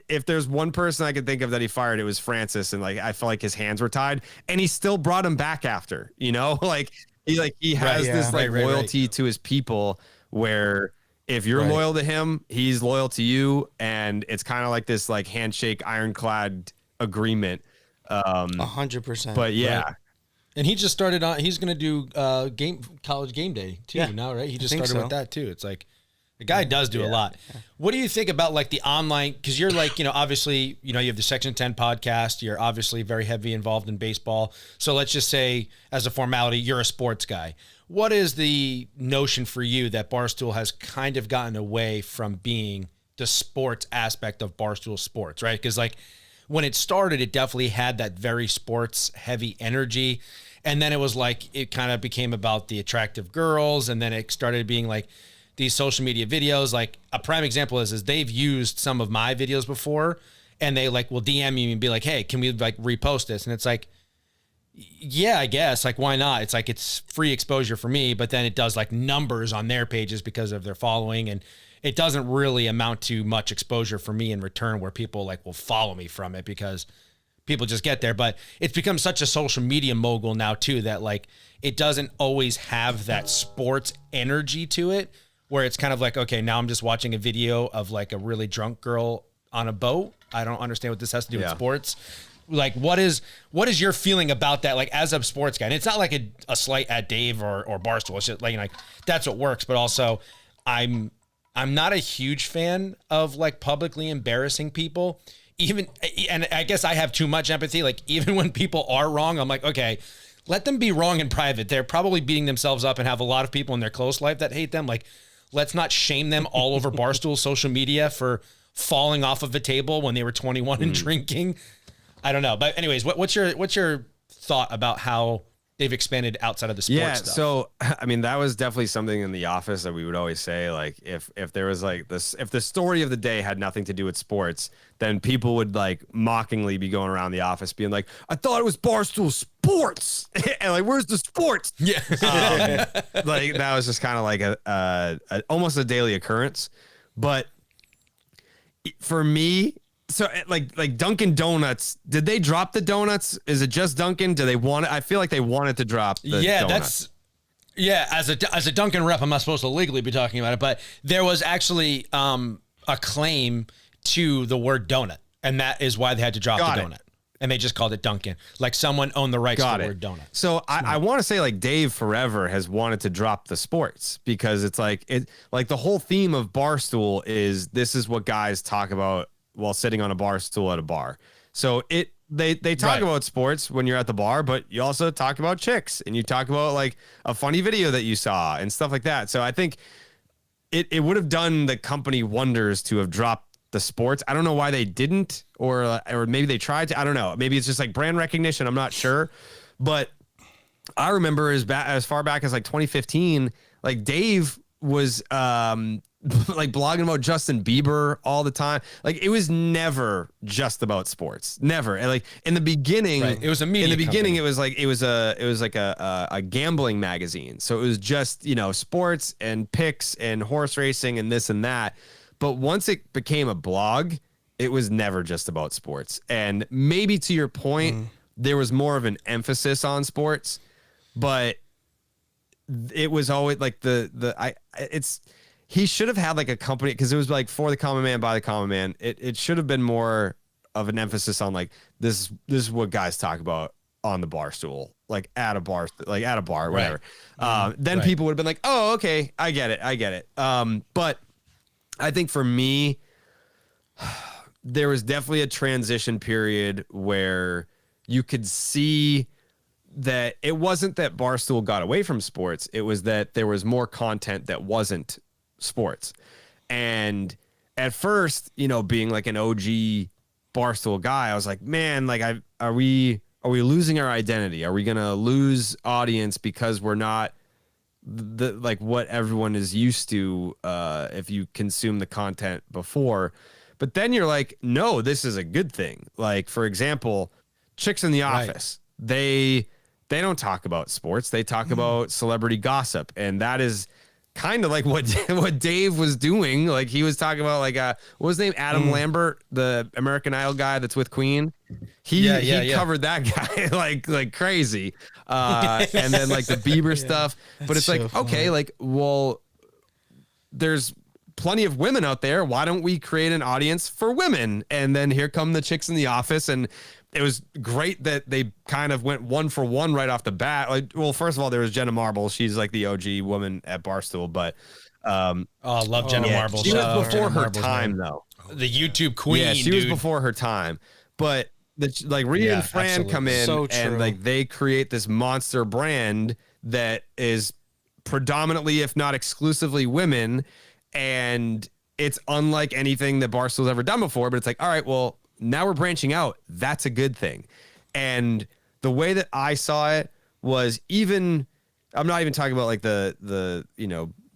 if there's one person I could think of that he fired, it was Francis. And like, I felt like his hands were tied, and he still brought him back after, you know, like he has this loyalty to his people, where if you're loyal to him, he's loyal to you. And it's kind of like this like handshake, ironclad agreement. 100%. But yeah. Right. And he just started on. He's going to do college game day too now, right? He just started with that too. It's like the guy does do a lot. Yeah. What do you think about like the online? Because you're like, you know, obviously, you know, you have the Section 10 podcast. You're obviously very heavy involved in baseball. So let's just say, as a formality, you're a sports guy. What is the notion for you that Barstool has kind of gotten away from being the sports aspect of Barstool Sports, right? Because like when it started, it definitely had that very sports heavy energy. And then it was like, it kind of became about the attractive girls. And then it started being like these social media videos. Like a prime example is they've used some of my videos before, and they like will DM me and be like, hey, can we like repost this? And it's like, yeah, I guess, like, why not? It's like, it's free exposure for me, but then it does like numbers on their pages because of their following. And it doesn't really amount to much exposure for me in return, where people like will follow me from it because people just get there. But it's become such a social media mogul now too, that like, it doesn't always have that sports energy to it, where it's kind of like, okay, now I'm just watching a video of like a really drunk girl on a boat. I don't understand what this has to do with sports. Like, what is your feeling about that? Like, as a sports guy, and it's not like a slight at Dave or Barstool. It's just like that's what works. But also I'm not a huge fan of like publicly embarrassing people. Even, and I guess I have too much empathy. Like, even when people are wrong, I'm like, okay, let them be wrong in private. They're probably beating themselves up and have a lot of people in their close life that hate them. Like, let's not shame them all over Barstool social media for falling off of a table when they were 21 and drinking. I don't know. But anyways, what's your thought about how they've expanded outside of the sports stuff? So, I mean, that was definitely something in the office that we would always say, like, if there was like this, if the story of the day had nothing to do with sports, then people would like mockingly be going around the office being like, I thought it was Barstool Sports. And like, where's the sports? Yeah. Like, that was just kind of like a almost a daily occurrence. But for me, So like Dunkin' Donuts, did they drop the donuts? Is it just Dunkin'? Do they want it? I feel like they wanted to drop the donuts. As a Dunkin' rep, I'm not supposed to legally be talking about it, but there was actually a claim to the word donut, and that is why they had to drop the donut. And they just called it Dunkin'. Like someone owned the rights to the word donut. So I want to say like Dave forever has wanted to drop the sports because it's like the whole theme of Barstool is this is what guys talk about while sitting on a bar stool at a bar. So they talk about sports when you're at the bar, but you also talk about chicks and you talk about like a funny video that you saw and stuff like that. So I think it would have done the company wonders to have dropped the sports. I don't know why they didn't, or maybe they tried to. I don't know. Maybe it's just like brand recognition. I'm not sure, but I remember as far back as like 2015, like Dave was like blogging about Justin Bieber all the time. Like it was never just about sports. Never. And like in the beginning, it was a media. In the beginning, company. it was like a gambling magazine. So it was just sports and picks and horse racing and this and that. But once it became a blog, it was never just about sports. And maybe to your point, there was more of an emphasis on sports, but it was always like he should have had like a company, because it was like for the common man, by the common man. It should have been more of an emphasis on like this is what guys talk about on the bar stool, like at a bar, whatever. Then people would have been like, oh, okay, I get it. But I think for me, there was definitely a transition period where you could see that it wasn't that Barstool got away from sports. It was that there was more content that wasn't sports. And at first, being like an OG Barstool guy, I was like, man, like are we losing our identity? Are we going to lose audience because we're not like what everyone is used to if you consume the content before? But then you're like, no, this is a good thing. Like, for example, Chicks in the Office, they don't talk about sports. They talk about celebrity gossip. And that is kind of like what Dave was doing. Like he was talking about like what was his name? Adam Lambert, the American Idol guy that's with Queen. He covered that guy like crazy. And then like the Bieber stuff. But it's so like, funny. Okay, like, well, there's plenty of women out there. Why don't we create an audience for women? And then here come the Chicks in the Office. And it was great that they kind of went 1 for 1 right off the bat. Like, well, first of all, there was Jenna Marbles. She's like the OG woman at Barstool, but I love Jenna Marbles. She was before her time, though. The YouTube queen. Yeah, she was before her time. But like Rhea and Fran absolutely. Come in and like they create this monster brand that is predominantly, if not exclusively, women, and it's unlike anything that Barstool's ever done before. But it's like, all right, well, now we're branching out. That's a good thing. And the way that I saw it was I'm not even talking about like the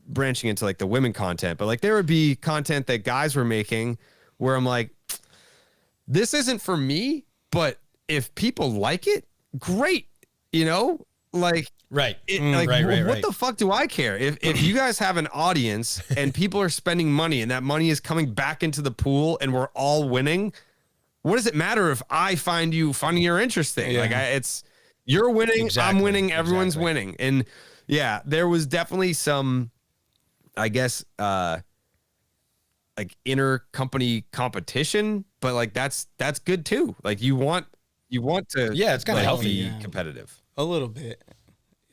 branching into like the women content, but like there would be content that guys were making where I'm like, this isn't for me, but if people like it, great. Like, right. What the fuck do I care? If you guys have an audience and people are spending money and that money is coming back into the pool and we're all winning, what does it matter if I find you funny or interesting? Yeah. Like you're winning, exactly. I'm winning, everyone's winning. And yeah, there was definitely some, I guess, like inner company competition, but like that's good too. Like you want to, it's kind of healthy, be competitive a little bit.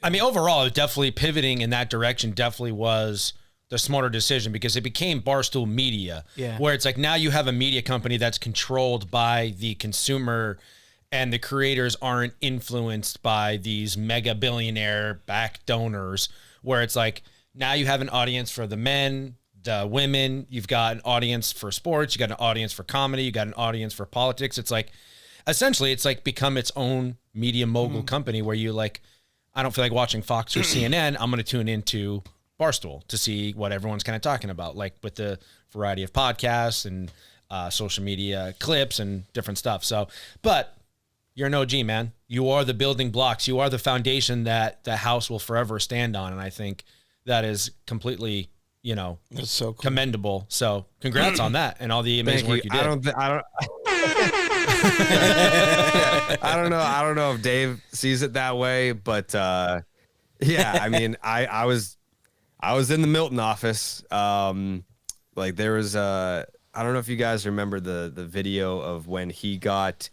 I mean, overall, definitely pivoting in that direction definitely was the smarter decision, because it became Barstool Media, where it's like now you have a media company that's controlled by the consumer, and the creators aren't influenced by these mega billionaire back donors, where it's like now you have an audience for the men, the women, you've got an audience for sports, you got an audience for comedy, you got an audience for politics. It's like, essentially, it's like become its own media mogul company where you like, I don't feel like watching Fox or CNN. I'm going to tune into Barstool to see what everyone's kind of talking about, like with the variety of podcasts and social media clips and different stuff. So, but you're an OG, man. You are the building blocks. You are the foundation that the house will forever stand on. And I think that is completely, That's so cool. commendable. So congrats on that and all the amazing work you did. I don't. I don't know if Dave sees it that way, but yeah. I mean, I was in the Milton office. Like there was I don't know if you guys remember the video of when he got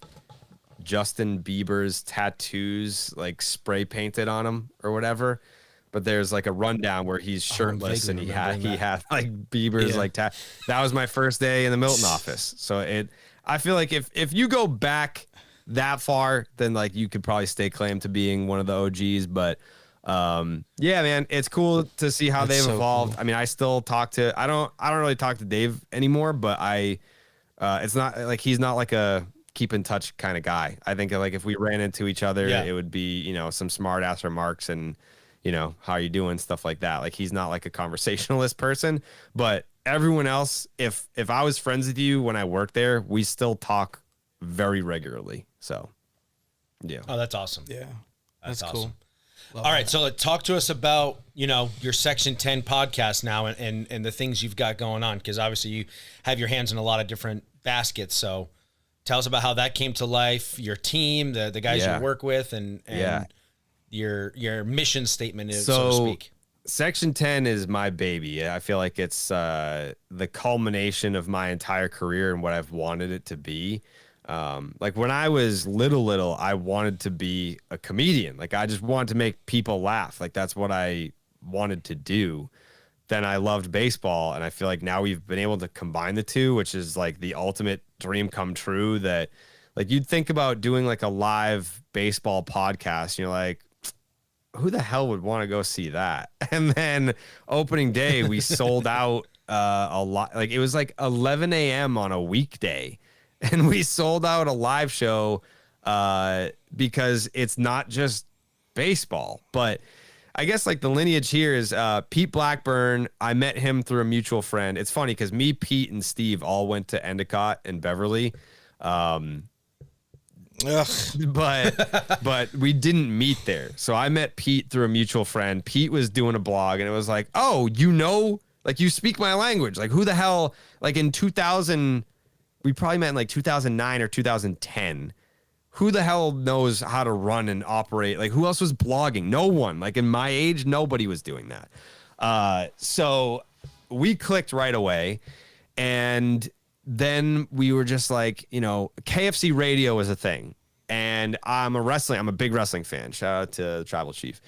Justin Bieber's tattoos like spray painted on him or whatever. But there's like a rundown where he's shirtless and he had like Bieber's like that was my first day in the Milton office. So I feel like if you go back that far, then like you could probably stake claim to being one of the OGs. But yeah, man, it's cool to see how they've evolved. Cool. I mean, I still talk to I don't really talk to Dave anymore, but it's not like he's not like a keep in touch kind of guy. I think like if we ran into each other, it would be, some smart ass remarks and how are you doing? Stuff like that. Like he's not like a conversationalist person, but everyone else, if I was friends with you when I worked there, we still talk very regularly. So, yeah. Oh, that's awesome. Yeah. That's cool. Awesome. All right. So talk to us about, your Section 10 podcast now and the things you've got going on. Cause obviously you have your hands in a lot of different baskets. So tell us about how that came to life, your team, the guys you work with and your mission statement is, so to speak. Section 10 is my baby. I feel like it's the culmination of my entire career and what I've wanted it to be. Like when I was little, I wanted to be a comedian. Like I just wanted to make people laugh. Like that's what I wanted to do. Then I loved baseball, and I feel like now we've been able to combine the two, which is like the ultimate dream come true. That like you'd think about doing like a live baseball podcast, and you're like, who the hell would want to go see that? And then opening day, we sold out a lot. Like it was like 11 a.m. on a weekday, and we sold out a live show because it's not just baseball. But I guess like the lineage here is Pete Blackburn. I met him through a mutual friend. It's funny because me, Pete, and Steve all went to Endicott and Beverly. But we didn't meet there. So I met Pete through a mutual friend. Pete was doing a blog and it was like, oh, like you speak my language. Like who the hell, like in 2000, we probably met in like 2009 or 2010. Who the hell knows how to run and operate? Like who else was blogging? No one. Like in my age, nobody was doing that. So we clicked right away. And then we were just like, KFC radio is a thing. And I'm a big wrestling fan. Shout out to the Tribal Chief.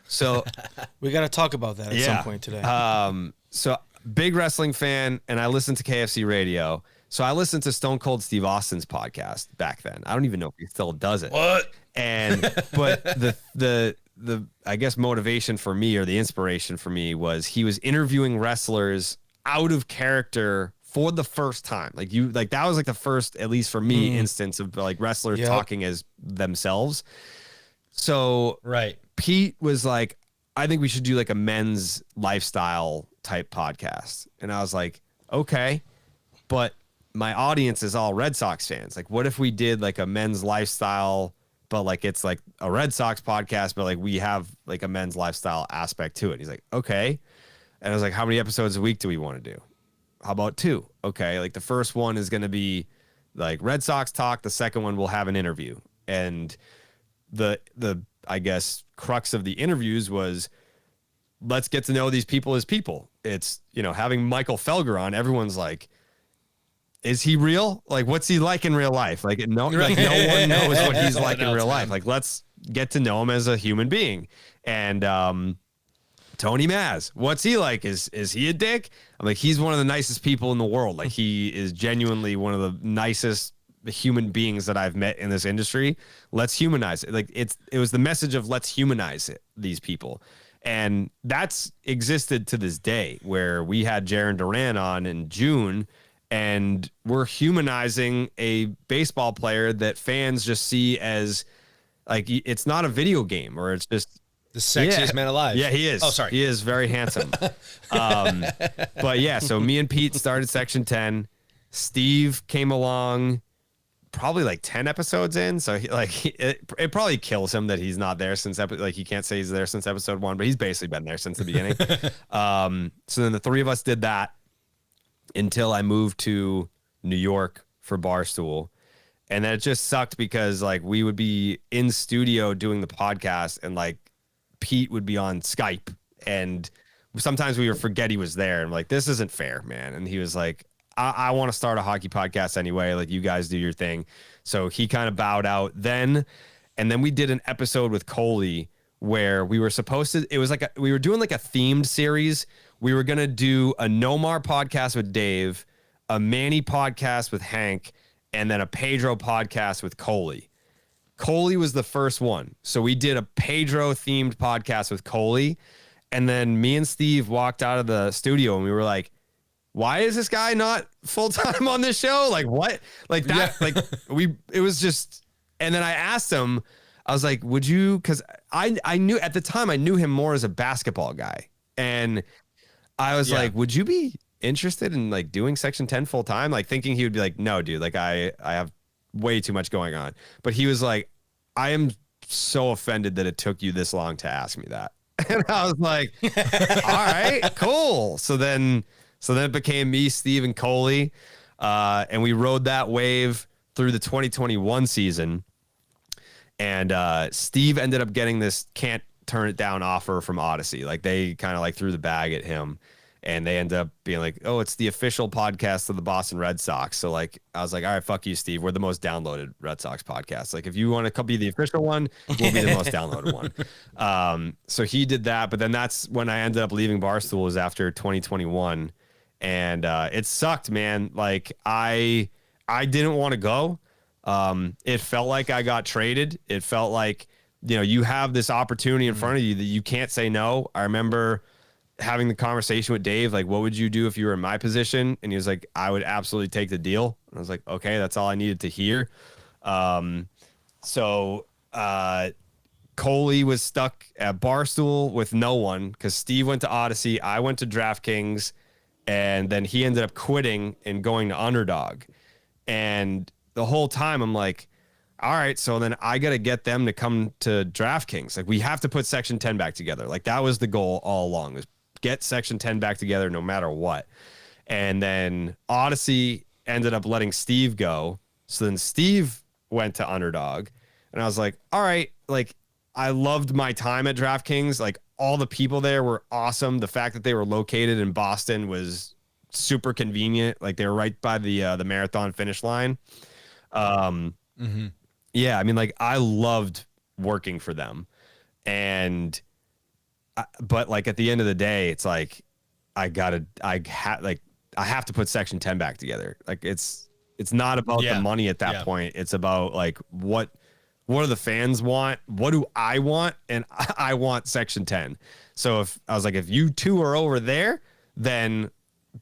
So we got to talk about that at some point today. So big wrestling fan, and I listened to KFC radio. So I listened to Stone Cold Steve Austin's podcast back then. I don't even know if he still does it. What? But the I guess motivation for me, or the inspiration for me, was he was interviewing wrestlers out of character for the first time. Like that was like the first, at least for me, instance of like wrestlers talking as themselves. So right. Pete was like, I think we should do like a men's lifestyle type podcast. And I was like, okay, but my audience is all Red Sox fans. Like, what if we did like a men's lifestyle, but like it's like a Red Sox podcast, but like we have like a men's lifestyle aspect to it. He's like, okay. And I was like, how many episodes a week do we want to do? How about 2? Okay. Like the first one is going to be like Red Sox talk. The second one will have an interview. And the I guess crux of the interviews was, let's get to know these people as people. It's, having Michael Felger on, everyone's like, is he real? Like, what's he like in real life? Like no one knows what he's like in real life. Like, let's get to know him as a human being. And, Tony Maz, what's he like? Is he a dick? I'm like, he's one of the nicest people in the world. Like, he is genuinely one of the nicest human beings that I've met in this industry. Let's humanize it. Like, it was the message of let's humanize it, these people. And that's existed to this day, where we had Jaron Duran on in June, and we're humanizing a baseball player that fans just see as like, it's not a video game, or it's just the sexiest man alive. Yeah, he is. Oh, sorry. He is very handsome. But yeah, so me and Pete started Section 10. Steve came along probably like 10 episodes in. So it probably kills him that he's not there since he can't say he's there since episode 1, but he's basically been there since the beginning. So then the three of us did that until I moved to New York for Barstool. And then it just sucked because like we would be in studio doing the podcast and like Pete would be on Skype and sometimes we would forget he was there. And I'm like, this isn't fair, man. And he was like, I want to start a hockey podcast anyway. Like you guys do your thing. So he kind of bowed out then. And then we did an episode with Coley where we were supposed to, it was like, we were doing like a themed series. We were going to do a Nomar podcast with Dave, a Manny podcast with Hank, and then a Pedro podcast with Coley. Coley was the first one. So we did a Pedro themed podcast with Coley. And then me and Steve walked out of the studio and we were like, why is this guy not full-time on this show? Like what? Like that, it was just, and then I asked him, I was like, would you, cause I knew at the time I knew him more as a basketball guy. And I was like, would you be interested in like doing Section 10 full-time? Like thinking he would be like, no, dude, like I have way too much going on. But he was like, I am so offended that it took you this long to ask me that. And I was like, all right, cool. So then it became me, Steve, and Coley. And we rode that wave through the 2021 season. And Steve ended up getting this can't turn it down offer from Odyssey. Like they kind of like threw the bag at him. And they ended up being like, oh, it's the official podcast of the Boston Red Sox. So like, I was like, all right, fuck you, Steve. We're the most downloaded Red Sox podcast. Like if you want to be the official one, we'll be the most downloaded one. So he did that. But then that's when I ended up leaving Barstool was after 2021. And it sucked, man. Like I didn't want to go. It felt like I got traded. It felt like, you know, you have this opportunity in front of you that you can't say no. I remember having the conversation with Dave, like, what would you do if you were in my position? And he was like, I would absolutely take the deal. And I was like, okay, that's all I needed to hear. So Coley was stuck at Barstool with no one because Steve went to Odyssey. I went to DraftKings, and then he ended up quitting and going to Underdog. And the whole time I'm like, all right, so then I got to get them to come to DraftKings. Like we have to put Section 10 back together. Like that was the goal all along, was get Section 10 back together no matter what. And then Odyssey ended up letting Steve go. So then Steve went to Underdog. And I was like, all right, like I loved my time at DraftKings. Like all the people there were awesome. The fact that they were located in Boston was super convenient. Like they were right by the marathon finish line. Yeah, I mean, like I loved working for them. But like at the end of the day, it's like I have to put Section 10 back together. Like it's not about the money at that point. It's about like what do the fans want? What do I want? And I want Section 10. So if I was like, if you two are over there, then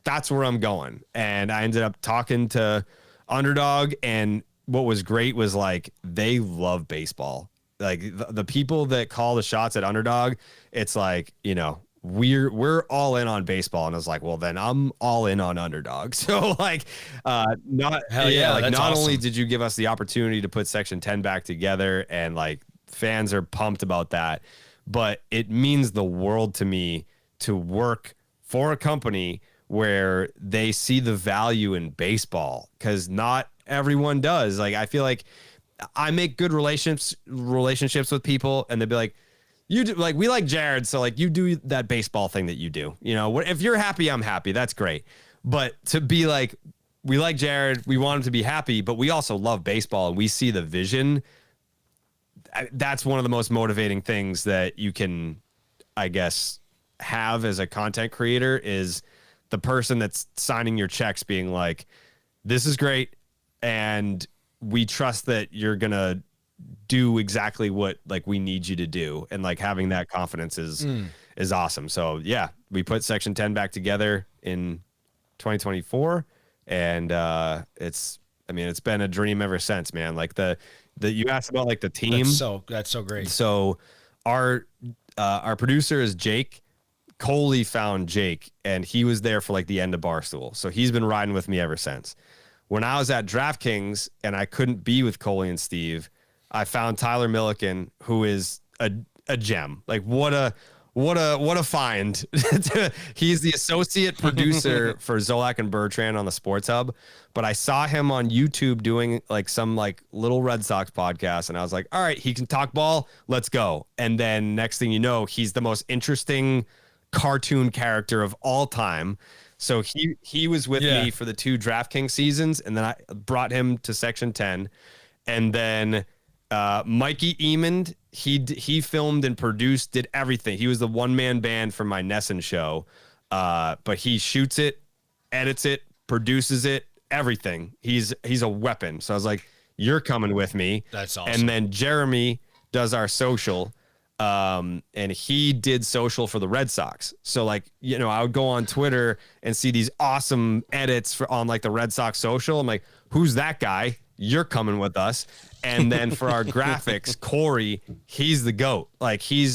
that's where I'm going. And I ended up talking to Underdog, and what was great was like they love baseball. Like the people that call the shots at Underdog, it's like, you know, we're all in on baseball. And I was like, well, then I'm all in on Underdog. So like, not awesome. only did you give us the opportunity to put Section 10 back together, and like fans are pumped about that, but it means the world to me to work for a company where they see the value in baseball, because not everyone does. Like I feel like I make good relationships with people, and they'd be like, you do, like, we like Jared, so like you do that baseball thing that you do, you know, if you're happy, I'm happy, that's great. But to be like, we like Jared, we want him to be happy, but we also love baseball and we see the vision, that's one of the most motivating things that you can, I guess, have as a content creator, is the person that's signing your checks being like, this is great, and we trust that you're going to do exactly what like we need you to do. And like having that confidence is awesome. So yeah, we put Section 10 back together in 2024, and it's been a dream ever since, man. Like the you asked about like the team. That's so great. So our producer is Jake. Coley found Jake, and he was there for like the end of Barstool. So he's been riding with me ever since. when I was at DraftKings and I couldn't be with Coley and Steve, I found Tyler Milliken, who is a gem. Like what a find. He's the associate producer for Zolak and Bertrand on the Sports Hub, but I saw him on YouTube doing like some like little Red Sox podcast, and I was like, all right, he can talk ball, let's go. And then next thing you know, he's the most interesting cartoon character of all time. So he was with me for the 2 DraftKings seasons, and then I brought him to Section 10. And then Mikey Emond, he filmed and produced, did everything. He was the one-man band for my Nesson show. But he shoots it, edits it, produces it, everything. He's a weapon. So I was like, you're coming with me. That's awesome. And then Jeremy does our social. And he did social for the Red Sox. So like, you know, I would go on Twitter and see these awesome edits on like the Red Sox social. I'm like, who's that guy? You're coming with us. And then for our graphics, Corey, he's the GOAT. Like he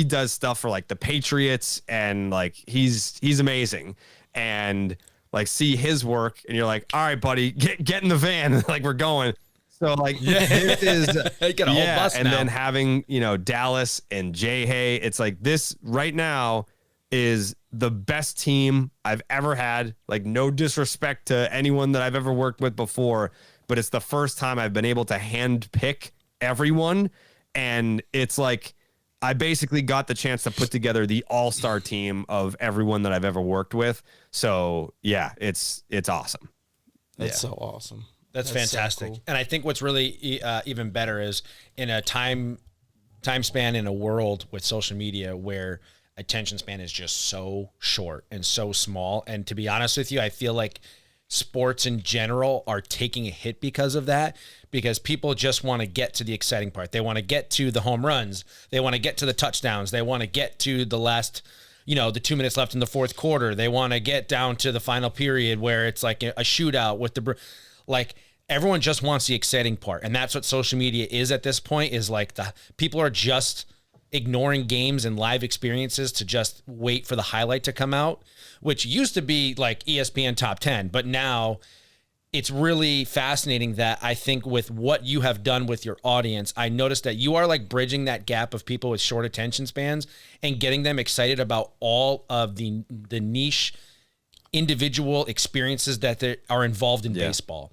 does stuff for like the Patriots, and like he's amazing. And like see his work and you're like, all right, buddy, get in the van. Like we're going. So like this is get a whole bus and now. then having, you know, Dallas and Jay Hay, it's like this right now is the best team I've ever had. Like no disrespect to anyone that I've ever worked with before, but it's the first time I've been able to hand pick everyone, and it's like I basically got the chance to put together the all-star team of everyone that I've ever worked with. So yeah, it's awesome. That's so awesome. That's so fantastic. cool. And I think what's really even better is in a time span in a world with social media where attention span is just so short and so small. And to be honest with you, I feel like sports in general are taking a hit because of that, because people just want to get to the exciting part. They want to get to the home runs. They want to get to the touchdowns. They want to get to the last, you know, the 2 minutes left in the fourth quarter. They want to get down to the final period where it's like a shootout with like everyone just wants the exciting part. And that's what social media is at this point, is like the people are just ignoring games and live experiences to just wait for the highlight to come out, which used to be like ESPN top 10. But now it's really fascinating that I think with what you have done with your audience, I noticed that you are like bridging that gap of people with short attention spans and getting them excited about all of the niche individual experiences that are involved in baseball.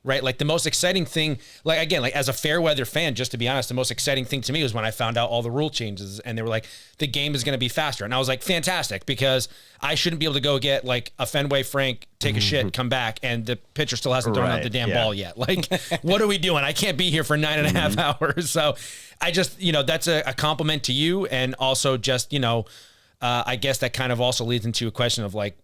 Right? Like the most exciting thing, like again, like as a fair weather fan, just to be honest, the most exciting thing to me was when I found out all the rule changes and they were like, the game is going to be faster. And I was like, fantastic, because I shouldn't be able to go get like a Fenway Frank, take a shit, come back, and the pitcher still hasn't thrown out the damn ball yet. Like, what are we doing? I can't be here for 9.5 hours. So I just, you know, that's a compliment to you. And also just, you know, I guess that kind of also leads into a question of like,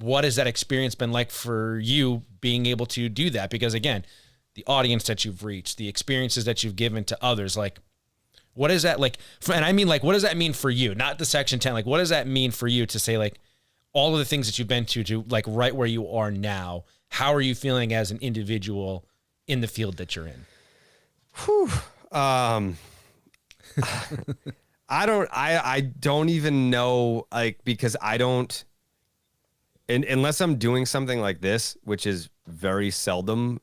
what has that experience been like for you being able to do that? Because again, the audience that you've reached, the experiences that you've given to others, like what is that like? And I mean, like, what does that mean for you? Not the Section 10. Like, what does that mean for you to say like all of the things that you've been to like right where you are now? How are you feeling as an individual in the field that you're in? I don't even know, like, because I don't, unless I'm doing something like this, which is very seldom,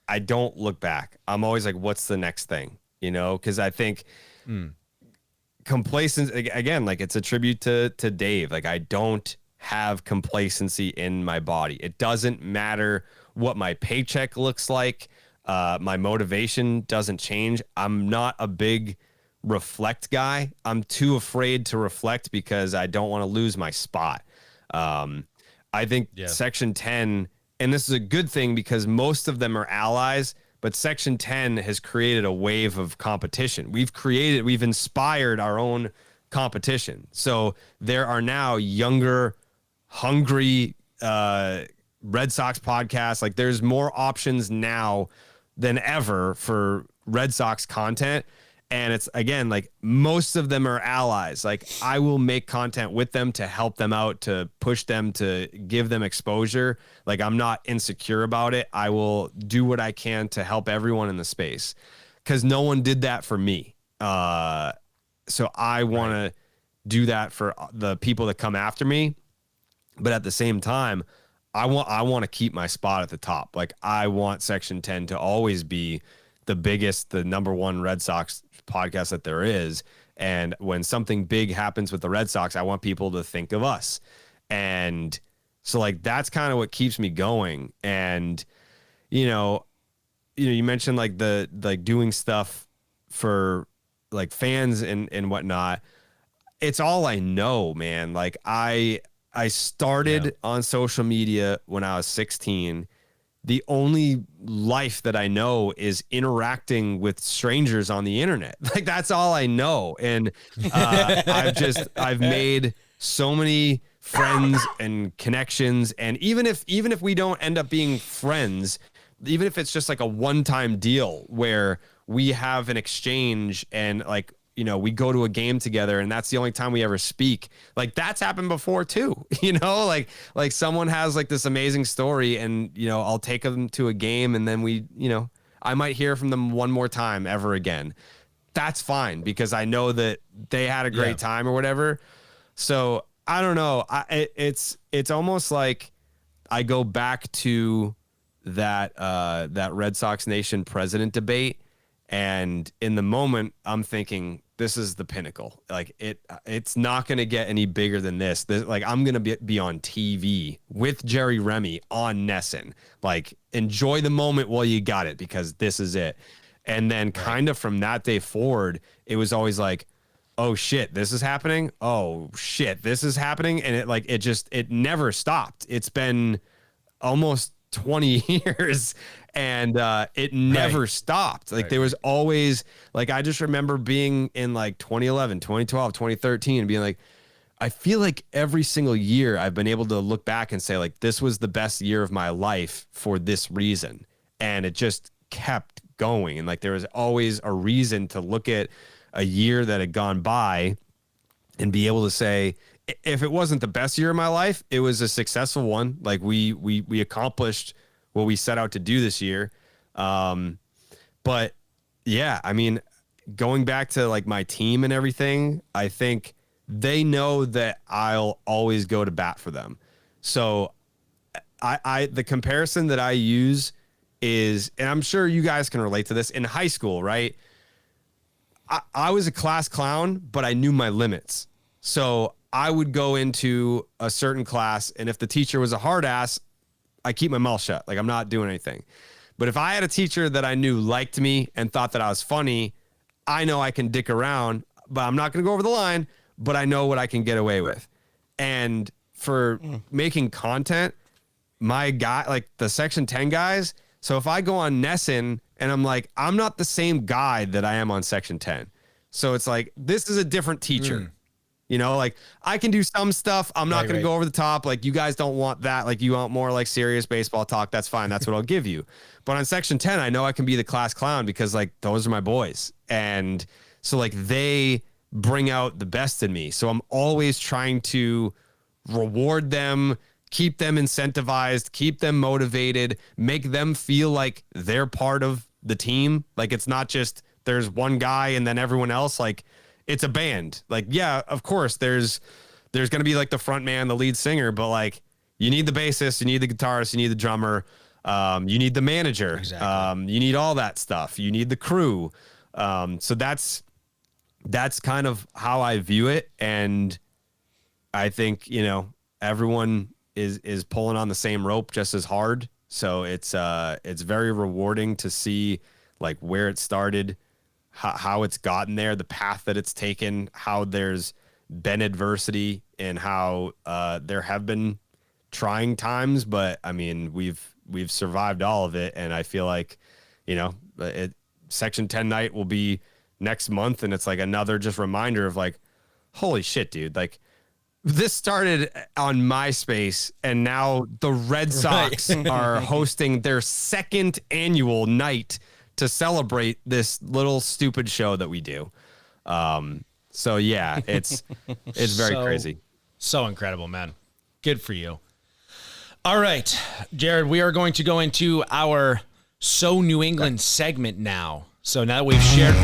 I don't look back. I'm always like, what's the next thing? You know, because I think complacency, again, like it's a tribute to Dave. Like I don't have complacency in my body. It doesn't matter what my paycheck looks like. My motivation doesn't change. I'm not a big reflect guy. I'm too afraid to reflect because I don't want to lose my spot. I think Section 10, and this is a good thing because most of them are allies, but Section 10 has created a wave of competition. We've inspired our own competition. So there are now younger, hungry Red Sox podcasts. Like there's more options now than ever for Red Sox content. And it's, again, like most of them are allies. Like I will make content with them to help them out, to push them, to give them exposure. Like I'm not insecure about it. I will do what I can to help everyone in the space because no one did that for me. So I want to do that for the people that come after me. But at the same time, I want to keep my spot at the top. Like I want Section 10 to always be the biggest, the number one Red Sox podcast that there is. And when something big happens with the Red Sox, I want people to think of us. And so like, that's kind of what keeps me going. And, you mentioned like doing stuff for like fans and whatnot. It's all I know, man. Like I started on social media when I was 16. The only life that I know is interacting with strangers on the internet. Like that's all I know. And I've made so many friends and connections. And even if we don't end up being friends, even if it's just like a one-time deal where we have an exchange and like, we go to a game together and that's the only time we ever speak. Like that's happened before too, like someone has like this amazing story and, I'll take them to a game and then I might hear from them one more time ever again. That's fine because I know that they had a great time or whatever. So I don't know. It's almost like I go back to that Red Sox Nation president debate. And in the moment I'm thinking, this is the pinnacle. Like it's not going to get any bigger than this. Like I'm going to be on TV with Jerry Remy on Nesson. Like enjoy the moment while you got it because this is it. And then kind of from that day forward, it was always like, oh shit, this is happening. Oh shit, this is happening. And it never stopped. It's been almost 20 years and it never stopped. Like there was always like, I just remember being in like 2011, 2012, 2013 and being like, I feel like every single year I've been able to look back and say like, this was the best year of my life for this reason. And it just kept going. And like, there was always a reason to look at a year that had gone by and be able to say, if it wasn't the best year of my life, it was a successful one. Like we accomplished what we set out to do this year. But yeah, I mean, going back to like my team and everything, I think they know that I'll always go to bat for them. So the comparison that I use is, and I'm sure you guys can relate to this in high school, right? I was a class clown, but I knew my limits. So I would go into a certain class, and if the teacher was a hard ass, I keep my mouth shut. Like I'm not doing anything. But if I had a teacher that I knew liked me and thought that I was funny, I know I can dick around, but I'm not going to go over the line, but I know what I can get away with. And for making content, my guy, like the Section 10 guys. So if I go on Nesson and I'm like, I'm not the same guy that I am on Section 10. So it's like, this is a different teacher. Like I can do some stuff. I'm not going to go over the top. Like you guys don't want that. Like you want more like serious baseball talk. That's fine. That's what I'll give you. But on Section 10, I know I can be the class clown because like those are my boys. And so like they bring out the best in me. So I'm always trying to reward them, keep them incentivized, keep them motivated, make them feel like they're part of the team. Like it's not just there's one guy and then everyone else. Like it's a band. Like, yeah, of course there's going to be like the front man, the lead singer, but like you need the bassist, you need the guitarist, you need the drummer, you need the manager, you need all that stuff. You need the crew. So that's kind of how I view it. And I think, everyone is pulling on the same rope just as hard. So it's very rewarding to see like where it started, how it's gotten there, the path that it's taken, how there's been adversity and how there have been trying times, but I mean, we've survived all of it. And I feel like, Section 10 night will be next month. And it's like another just reminder of like, holy shit, dude. Like this started on MySpace and now the Red Sox are hosting their second annual night to celebrate this little stupid show that we do. So yeah, it's very crazy. So incredible, man. Good for you. All right, Jared, we are going to go into our So New England segment now. So now that we've shared...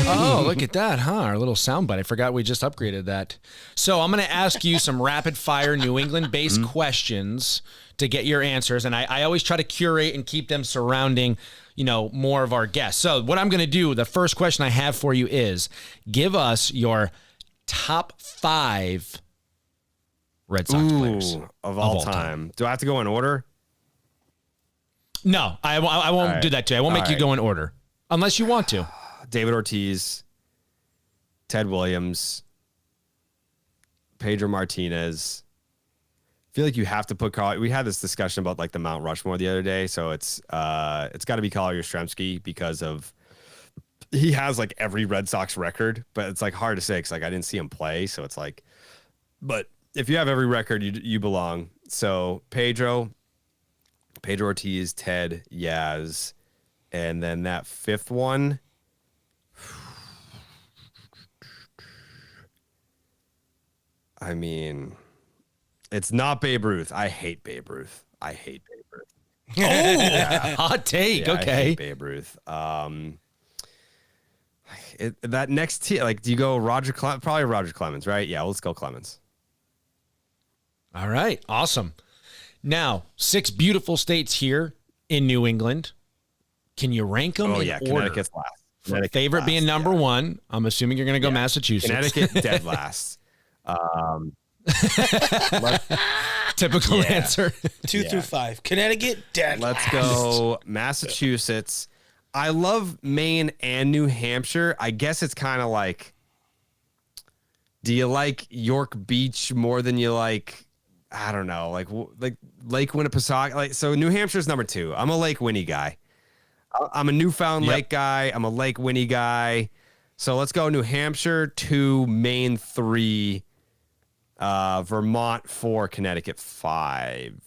Oh, look at that, huh? Our little soundbite. I forgot we just upgraded that. So I'm going to ask you some rapid fire New England based questions to get your answers. And I always try to curate and keep them surrounding, more of our guests. So what I'm going to do, the first question I have for you is give us your top 5 Red Sox players of all time. Do I have to go in order? No, I won't do that to you. I won't make you go in order unless you want to. David Ortiz, Ted Williams, Pedro Martinez. I feel like you have to put Carl. We had this discussion about like the Mount Rushmore the other day, so it's got to be Carl Yastrzemski because of he has like every Red Sox record, but it's like hard to say because like I didn't see him play, so it's like. But if you have every record, you belong. So Pedro Ortiz, Ted, Yaz, and then that 5th one. I mean, it's not Babe Ruth. I hate Babe Ruth. Oh, yeah. Hot take. Yeah, okay. I hate Babe Ruth. That next tier, like, do you go Roger Clemens? Probably Roger Clemens, right? Yeah, let's go Clemens. All right. Awesome. Now, 6 beautiful states here in New England. Can you rank them in order? Connecticut's last. Favorite being number 1. I'm assuming you're going to go Massachusetts. Connecticut dead last. Typical answer. 2 through 5. Connecticut, dead. Let's go Massachusetts. I love Maine and New Hampshire. I guess it's kind of like, do you like York Beach more than you like, I don't know, like Lake Winnipesaukee? Like, so New Hampshire's number 2. I'm a Lake Winnie guy. I'm a Newfound Lake guy. I'm a Lake Winnie guy. So let's go New Hampshire 2, Maine 3, Vermont 4, Connecticut 5.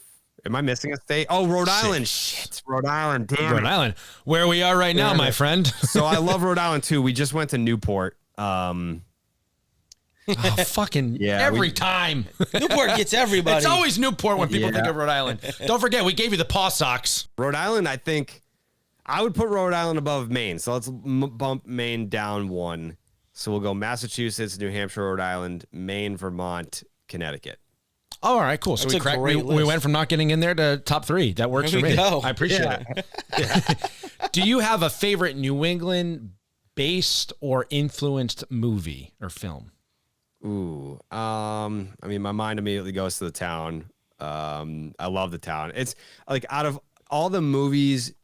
Am I missing a state? Oh, Rhode Island. Shit, Rhode Island. Damn. Rhode Island, where we are right now, my friend. So I love Rhode Island too. We just went to Newport. Every time. Newport gets everybody. It's always Newport when people think of Rhode Island. Don't forget, we gave you the paw socks. Rhode Island, I think I would put Rhode Island above Maine. So let's bump Maine down 1. So we'll go Massachusetts, New Hampshire, Rhode Island, Maine, Vermont, Connecticut. Oh, all right, cool. So we went from not getting in there to top 3. That works for me. I appreciate it. Do you have a favorite New England based or influenced movie or film? Ooh, I mean, my mind immediately goes to The Town. I love The Town. It's like out of all the movies,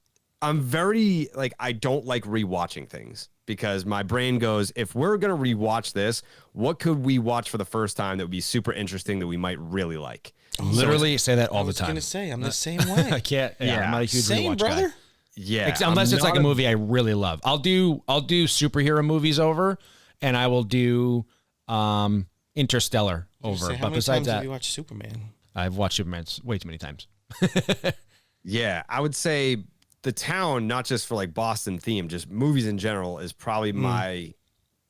I'm very like I don't like rewatching things because my brain goes, if we're gonna rewatch this, what could we watch for the first time that would be super interesting that we might really like? Literally say that all the time. I was gonna say I'm the same way. I can't. Yeah, I'm not a huge same rewatch brother. guy. Yeah, Unless it's like a movie I really love. I'll do superhero movies over, and I will do Interstellar over. How many times have you watched Superman? I've watched Superman way too many times. Yeah, I would say The Town, not just for like Boston theme, just movies in general, is probably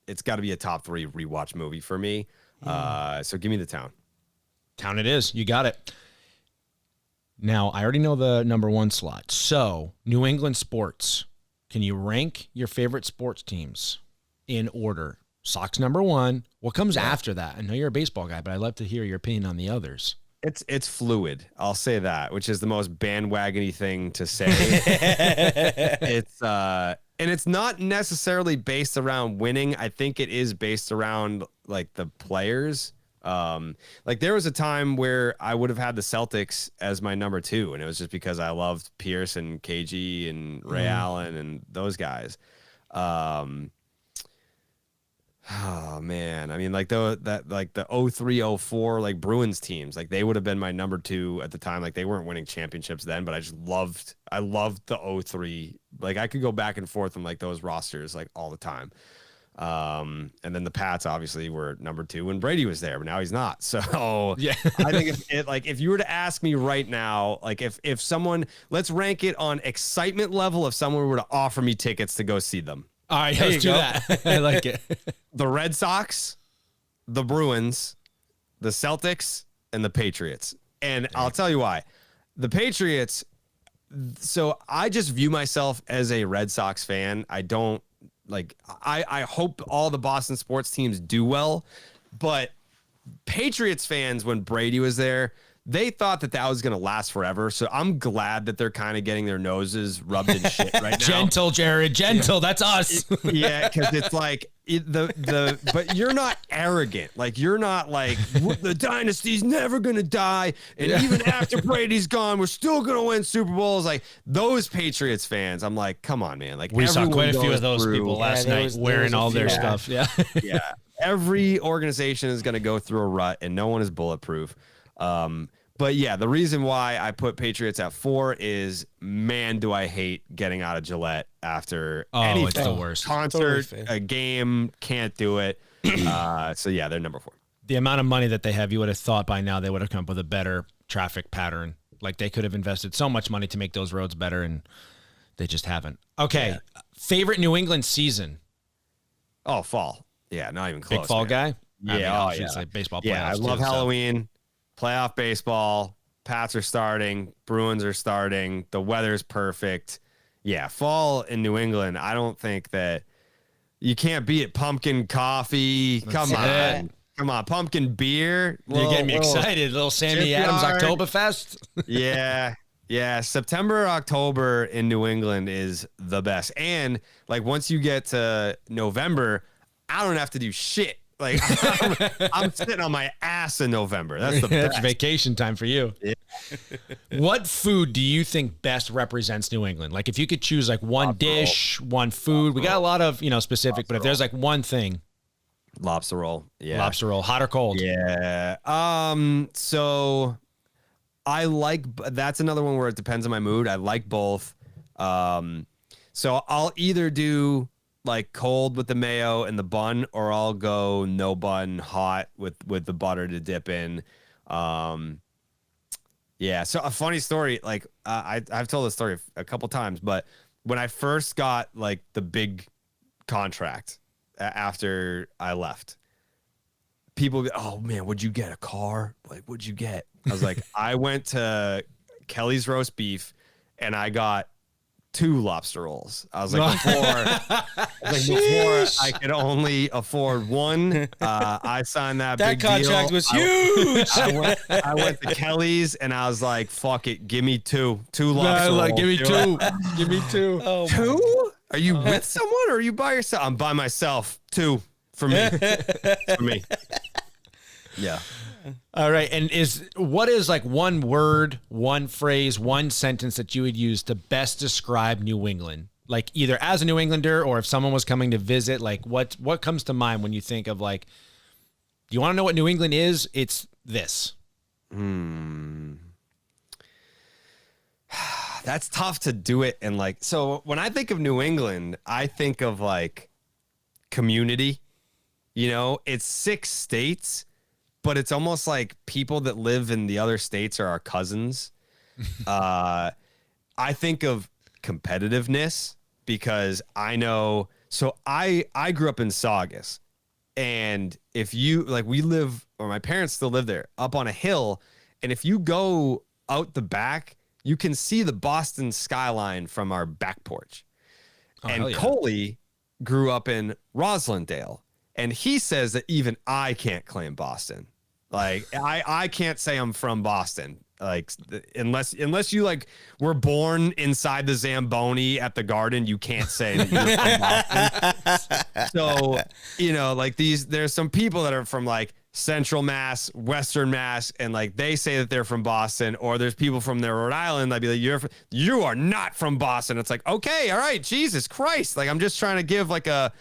it's got to be a top 3 rewatch movie for me. So give me The Town. Town it is. You got it. Now, I already know the number 1 slot. So, New England sports. Can you rank your favorite sports teams in order? Sox number 1. What comes after that? I know you're a baseball guy, but I'd love to hear your opinion on the others. It's fluid. I'll say that, which is the most bandwagony thing to say. And it's not necessarily based around winning. I think it is based around like the players. Like there was a time where I would have had the Celtics as my number 2, and it was just because I loved Pierce and KG and Ray Allen and those guys. Oh man, I mean, like the 03-04 like Bruins teams, like they would have been my number 2 at the time. Like they weren't winning championships then, but I loved the 03. Like I could go back and forth on like those rosters like all the time. And then the Pats obviously were number 2 when Brady was there, but now he's not. So yeah, I think if you were to ask me right now, like if someone, let's rank it on excitement level, if someone were to offer me tickets to go see them. All right, let's do that. I like it. The Red Sox, the Bruins, the Celtics, and the Patriots. And I'll tell you why. The Patriots, so I just view myself as a Red Sox fan. I don't like I hope all the Boston sports teams do well, but Patriots fans, when Brady was there, they thought that was going to last forever. So I'm glad that they're kind of getting their noses rubbed in shit right now. Gentle, Jared. Gentle. That's us. Yeah, because it's like but you're not arrogant. Like you're not like the dynasty's never going to die, and even after Brady's gone, we're still going to win Super Bowls. Like those Patriots fans, I'm like, come on, man. Like we saw quite a few of those through, people last night wearing all their stuff. Yeah. Yeah. Every organization is going to go through a rut, and no one is bulletproof. But yeah, the reason why I put Patriots at 4 is, man, do I hate getting out of Gillette after anything. It's the worst. Concert, Totally a game, can't do it. So yeah, they're number 4. The amount of money that they have, you would have thought by now they would have come up with a better traffic pattern. Like they could have invested so much money to make those roads better, and they just haven't. Okay, favorite New England season? Oh, fall. Yeah, not even close. Big fall man. guy? Yeah, I mean, it's like baseball playoffs. Yeah, I love too, so. Halloween. Playoff baseball. Pats are starting. Bruins are starting. The weather's perfect. Yeah, fall in New England. I don't think that you can't beat it. Pumpkin coffee. Come on. Come on. Pumpkin beer. You're getting me excited. Little Sammy Adams Oktoberfest. Yeah. Yeah. September, October in New England is the best. And like once you get to November, I don't have to do shit. Like I'm sitting on my ass in November. That's the best. That's vacation time for you. Yeah. What food do you think best represents New England? Like if you could choose like one dish, one food, we got a lot of, specific, but if there's like one thing. Lobster roll. Yeah. Lobster roll, hot or cold? Yeah. So I like, that's another one where it depends on my mood. I like both. So I'll either do like cold with the mayo and the bun, or I'll go no bun, hot with the butter to dip in. Yeah. So a funny story, like I've told this story a couple times, but when I first got like the big contract after I left, people go, oh man, would you get a car? Like, what'd you get? I was like, I went to Kelly's Roast Beef and I got 2 lobster rolls. I was like, before I could only afford 1. I signed that big contract deal. was huge. I went to Kelly's and I was like, fuck it, give me 2 lobster rolls. Like, give me 2. Give me 2. Oh, 2? Are you with someone or are you by yourself? I'm by myself. 2 for me. For me. Yeah. All right. And what is like one word, one phrase, one sentence that you would use to best describe New England? Like either as a New Englander or if someone was coming to visit, like what comes to mind when you think of like, you want to know what New England is? It's this. That's tough to do it. And like, so when I think of New England, I think of like community, it's 6 states, but it's almost like people that live in the other states are our cousins. I think of competitiveness because I know, so I grew up in Saugus, and if you like, my parents still live there up on a hill. And if you go out the back, you can see the Boston skyline from our back porch. And Coley grew up in Roslindale, and he says that even I can't claim Boston. Like I can't say I'm from Boston. Like unless you like were born inside the Zamboni at the Garden, you can't say that you're from Boston. So, like there's some people that are from like Central Mass, Western Mass, and like they say that they're from Boston, or there's people from their Rhode Island. I'd be like, you are not from Boston. It's like, okay, all right, Jesus Christ. Like I'm just trying to give like a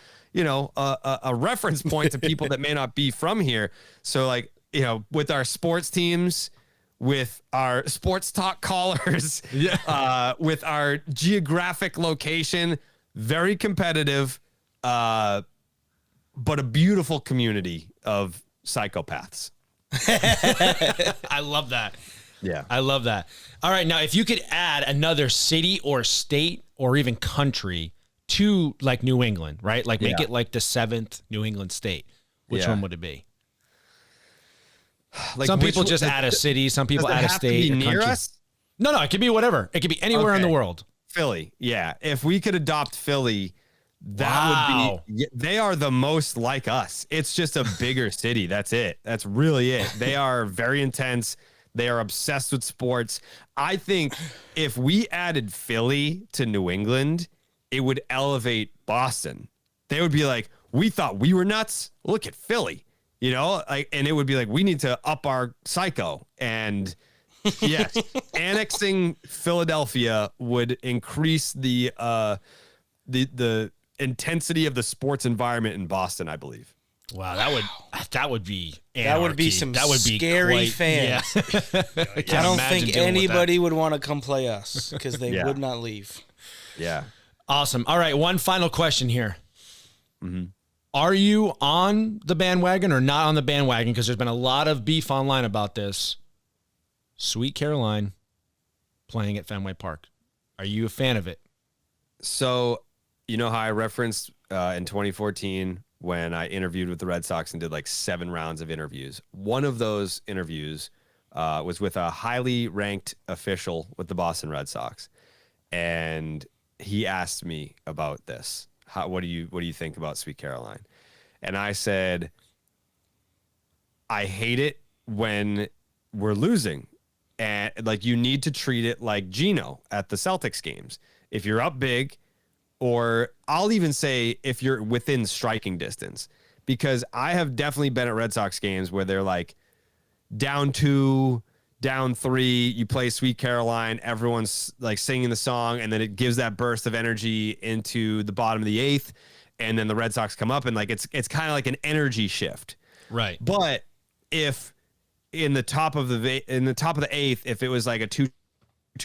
reference point to people that may not be from here. So like, with our sports teams, with our sports talk callers, with our geographic location, very competitive, but a beautiful community of psychopaths. I love that. Yeah. I love that. All right. Now, if you could add another city or state or even country to like New England, right? Like make it like the 7th New England state. Which one would it be? Like some people just add a city. Some people add a state. Near us? No, it could be whatever. It could be anywhere in the world. Philly. Yeah. If we could adopt Philly, That would be, they are the most like us. It's just a bigger city. That's it. That's really it. They are very intense. They are obsessed with sports. I think if we added Philly to New England, it would elevate Boston. They would be like, we thought we were nuts. Look at Philly, you know, like, and it would be like, we need to up our psycho. And yes, annexing Philadelphia would increase the intensity of the sports environment in Boston, I believe. Wow, that would be anarchy. That would be some scary fans. Yeah. I don't think anybody would want to come play us because they would not leave. Yeah. Awesome. All right, one final question here. Mm-hmm. Are you on the bandwagon or not on the bandwagon? Because there's been a lot of beef online about this. Sweet Caroline playing at Fenway Park. Are you a fan of it? So, you know how I referenced in 2014 when I interviewed with the Red Sox and did like 7 rounds of interviews. One of those interviews was with a highly ranked official with the Boston Red Sox. And he asked me about this. What do you think about Sweet Caroline? And I said, I hate it when we're losing. And like, you need to treat it like Geno at the Celtics games. If you're up big, or I'll even say if you're within striking distance, because I have definitely been at Red Sox games where they're like down 2, down 3, you play Sweet Caroline, everyone's like singing the song, and then it gives that burst of energy into the bottom of the 8th, and then the Red Sox come up, and like it's kind of like an energy shift. Right. But if in the top of the 8th, if it was like a 2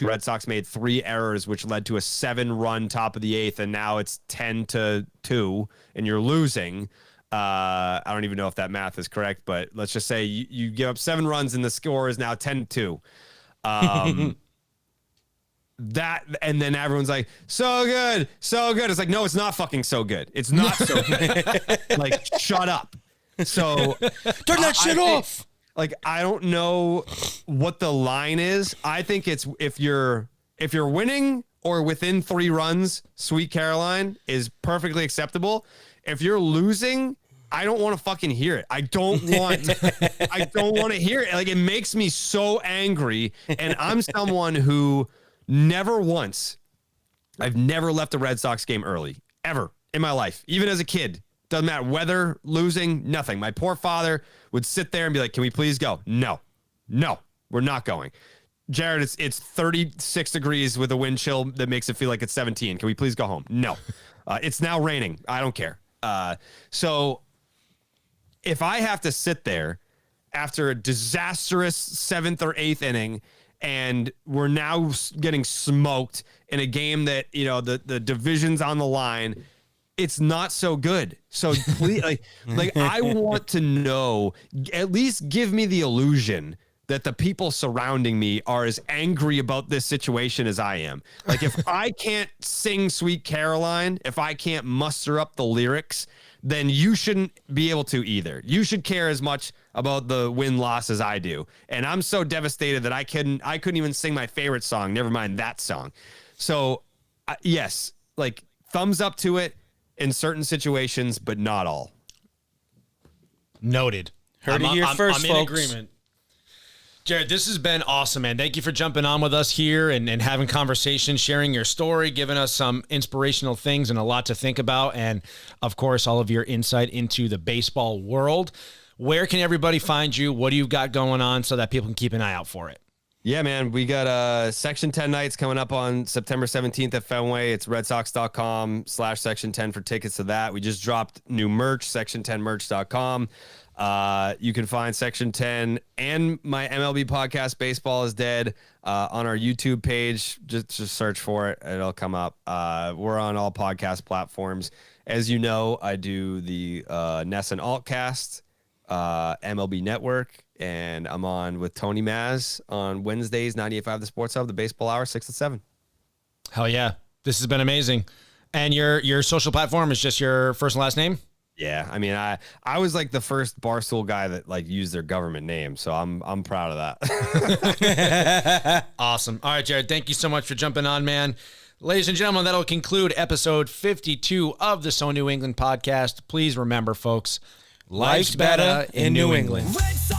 Red Sox made 3 errors, which led to a 7-run top of the 8th, and now it's 10-2, and you're losing. I don't even know if that math is correct, but let's just say you give up 7 runs, and the score is now 10-2. That, and then everyone's like, so good, so good. It's like, no, it's not fucking so good. It's not so good. Like, shut up. So turn that shit off. Like, I don't know what the line is. I think it's if you're winning or within 3 runs, Sweet Caroline is perfectly acceptable. If you're losing, I don't want to fucking hear it. I don't want to hear it. Like, it makes me so angry. And I'm someone who never once, I've never left a Red Sox game early, ever in my life, even as a kid. Doesn't matter, weather, losing, nothing. My poor father would sit there and be like, can we please go? No, we're not going. Jared, it's 36 degrees with a wind chill that makes it feel like it's 17. Can we please go home? No. It's now raining. I don't care. So if I have to sit there after a disastrous 7th or 8th inning and we're now getting smoked in a game that, you know, the division's on the line, it's not so good. So please, like I want to know, at least give me the illusion that the people surrounding me are as angry about this situation as I am. Like, if I can't sing Sweet Caroline, if I can't muster up the lyrics, then you shouldn't be able to either. You should care as much about the win-loss as I do. And I'm so devastated that I couldn't even sing my favorite song, never mind that song. So yes, like, thumbs up to it in certain situations, but not all. Noted. Heard it here first, I'm folks. in agreement. Jared, this has been awesome, man. Thank you for jumping on with us here and having conversation, sharing your story, giving us some inspirational things and a lot to think about. And, of course, all of your insight into the baseball world. Where can everybody find you? What do you got going on so that people can keep an eye out for it? Yeah, man, we got Section 10 nights coming up on September 17th at Fenway. It's redsox.com/Section 10 for tickets to that. We just dropped new merch, section10merch.com. You can find Section 10 and my MLB podcast, Baseball is Dead, on our YouTube page. Just search for it. It'll come up. We're on all podcast platforms. As you know, I do the Ness and Altcast, MLB Network, and I'm on with Tony Maz on Wednesdays, 98.5 The Sports Hub, the Baseball Hour, 6 to 7. Hell yeah. This has been amazing. And your social platform is just your first and last name? Yeah, I mean, I was like the first Barstool guy that like used their government name, so I'm proud of that. Awesome. All right, Jared, thank you so much for jumping on, man. Ladies and gentlemen, that'll conclude episode 52 of the So New England podcast. Please remember, folks, life's better in New England. Red Sox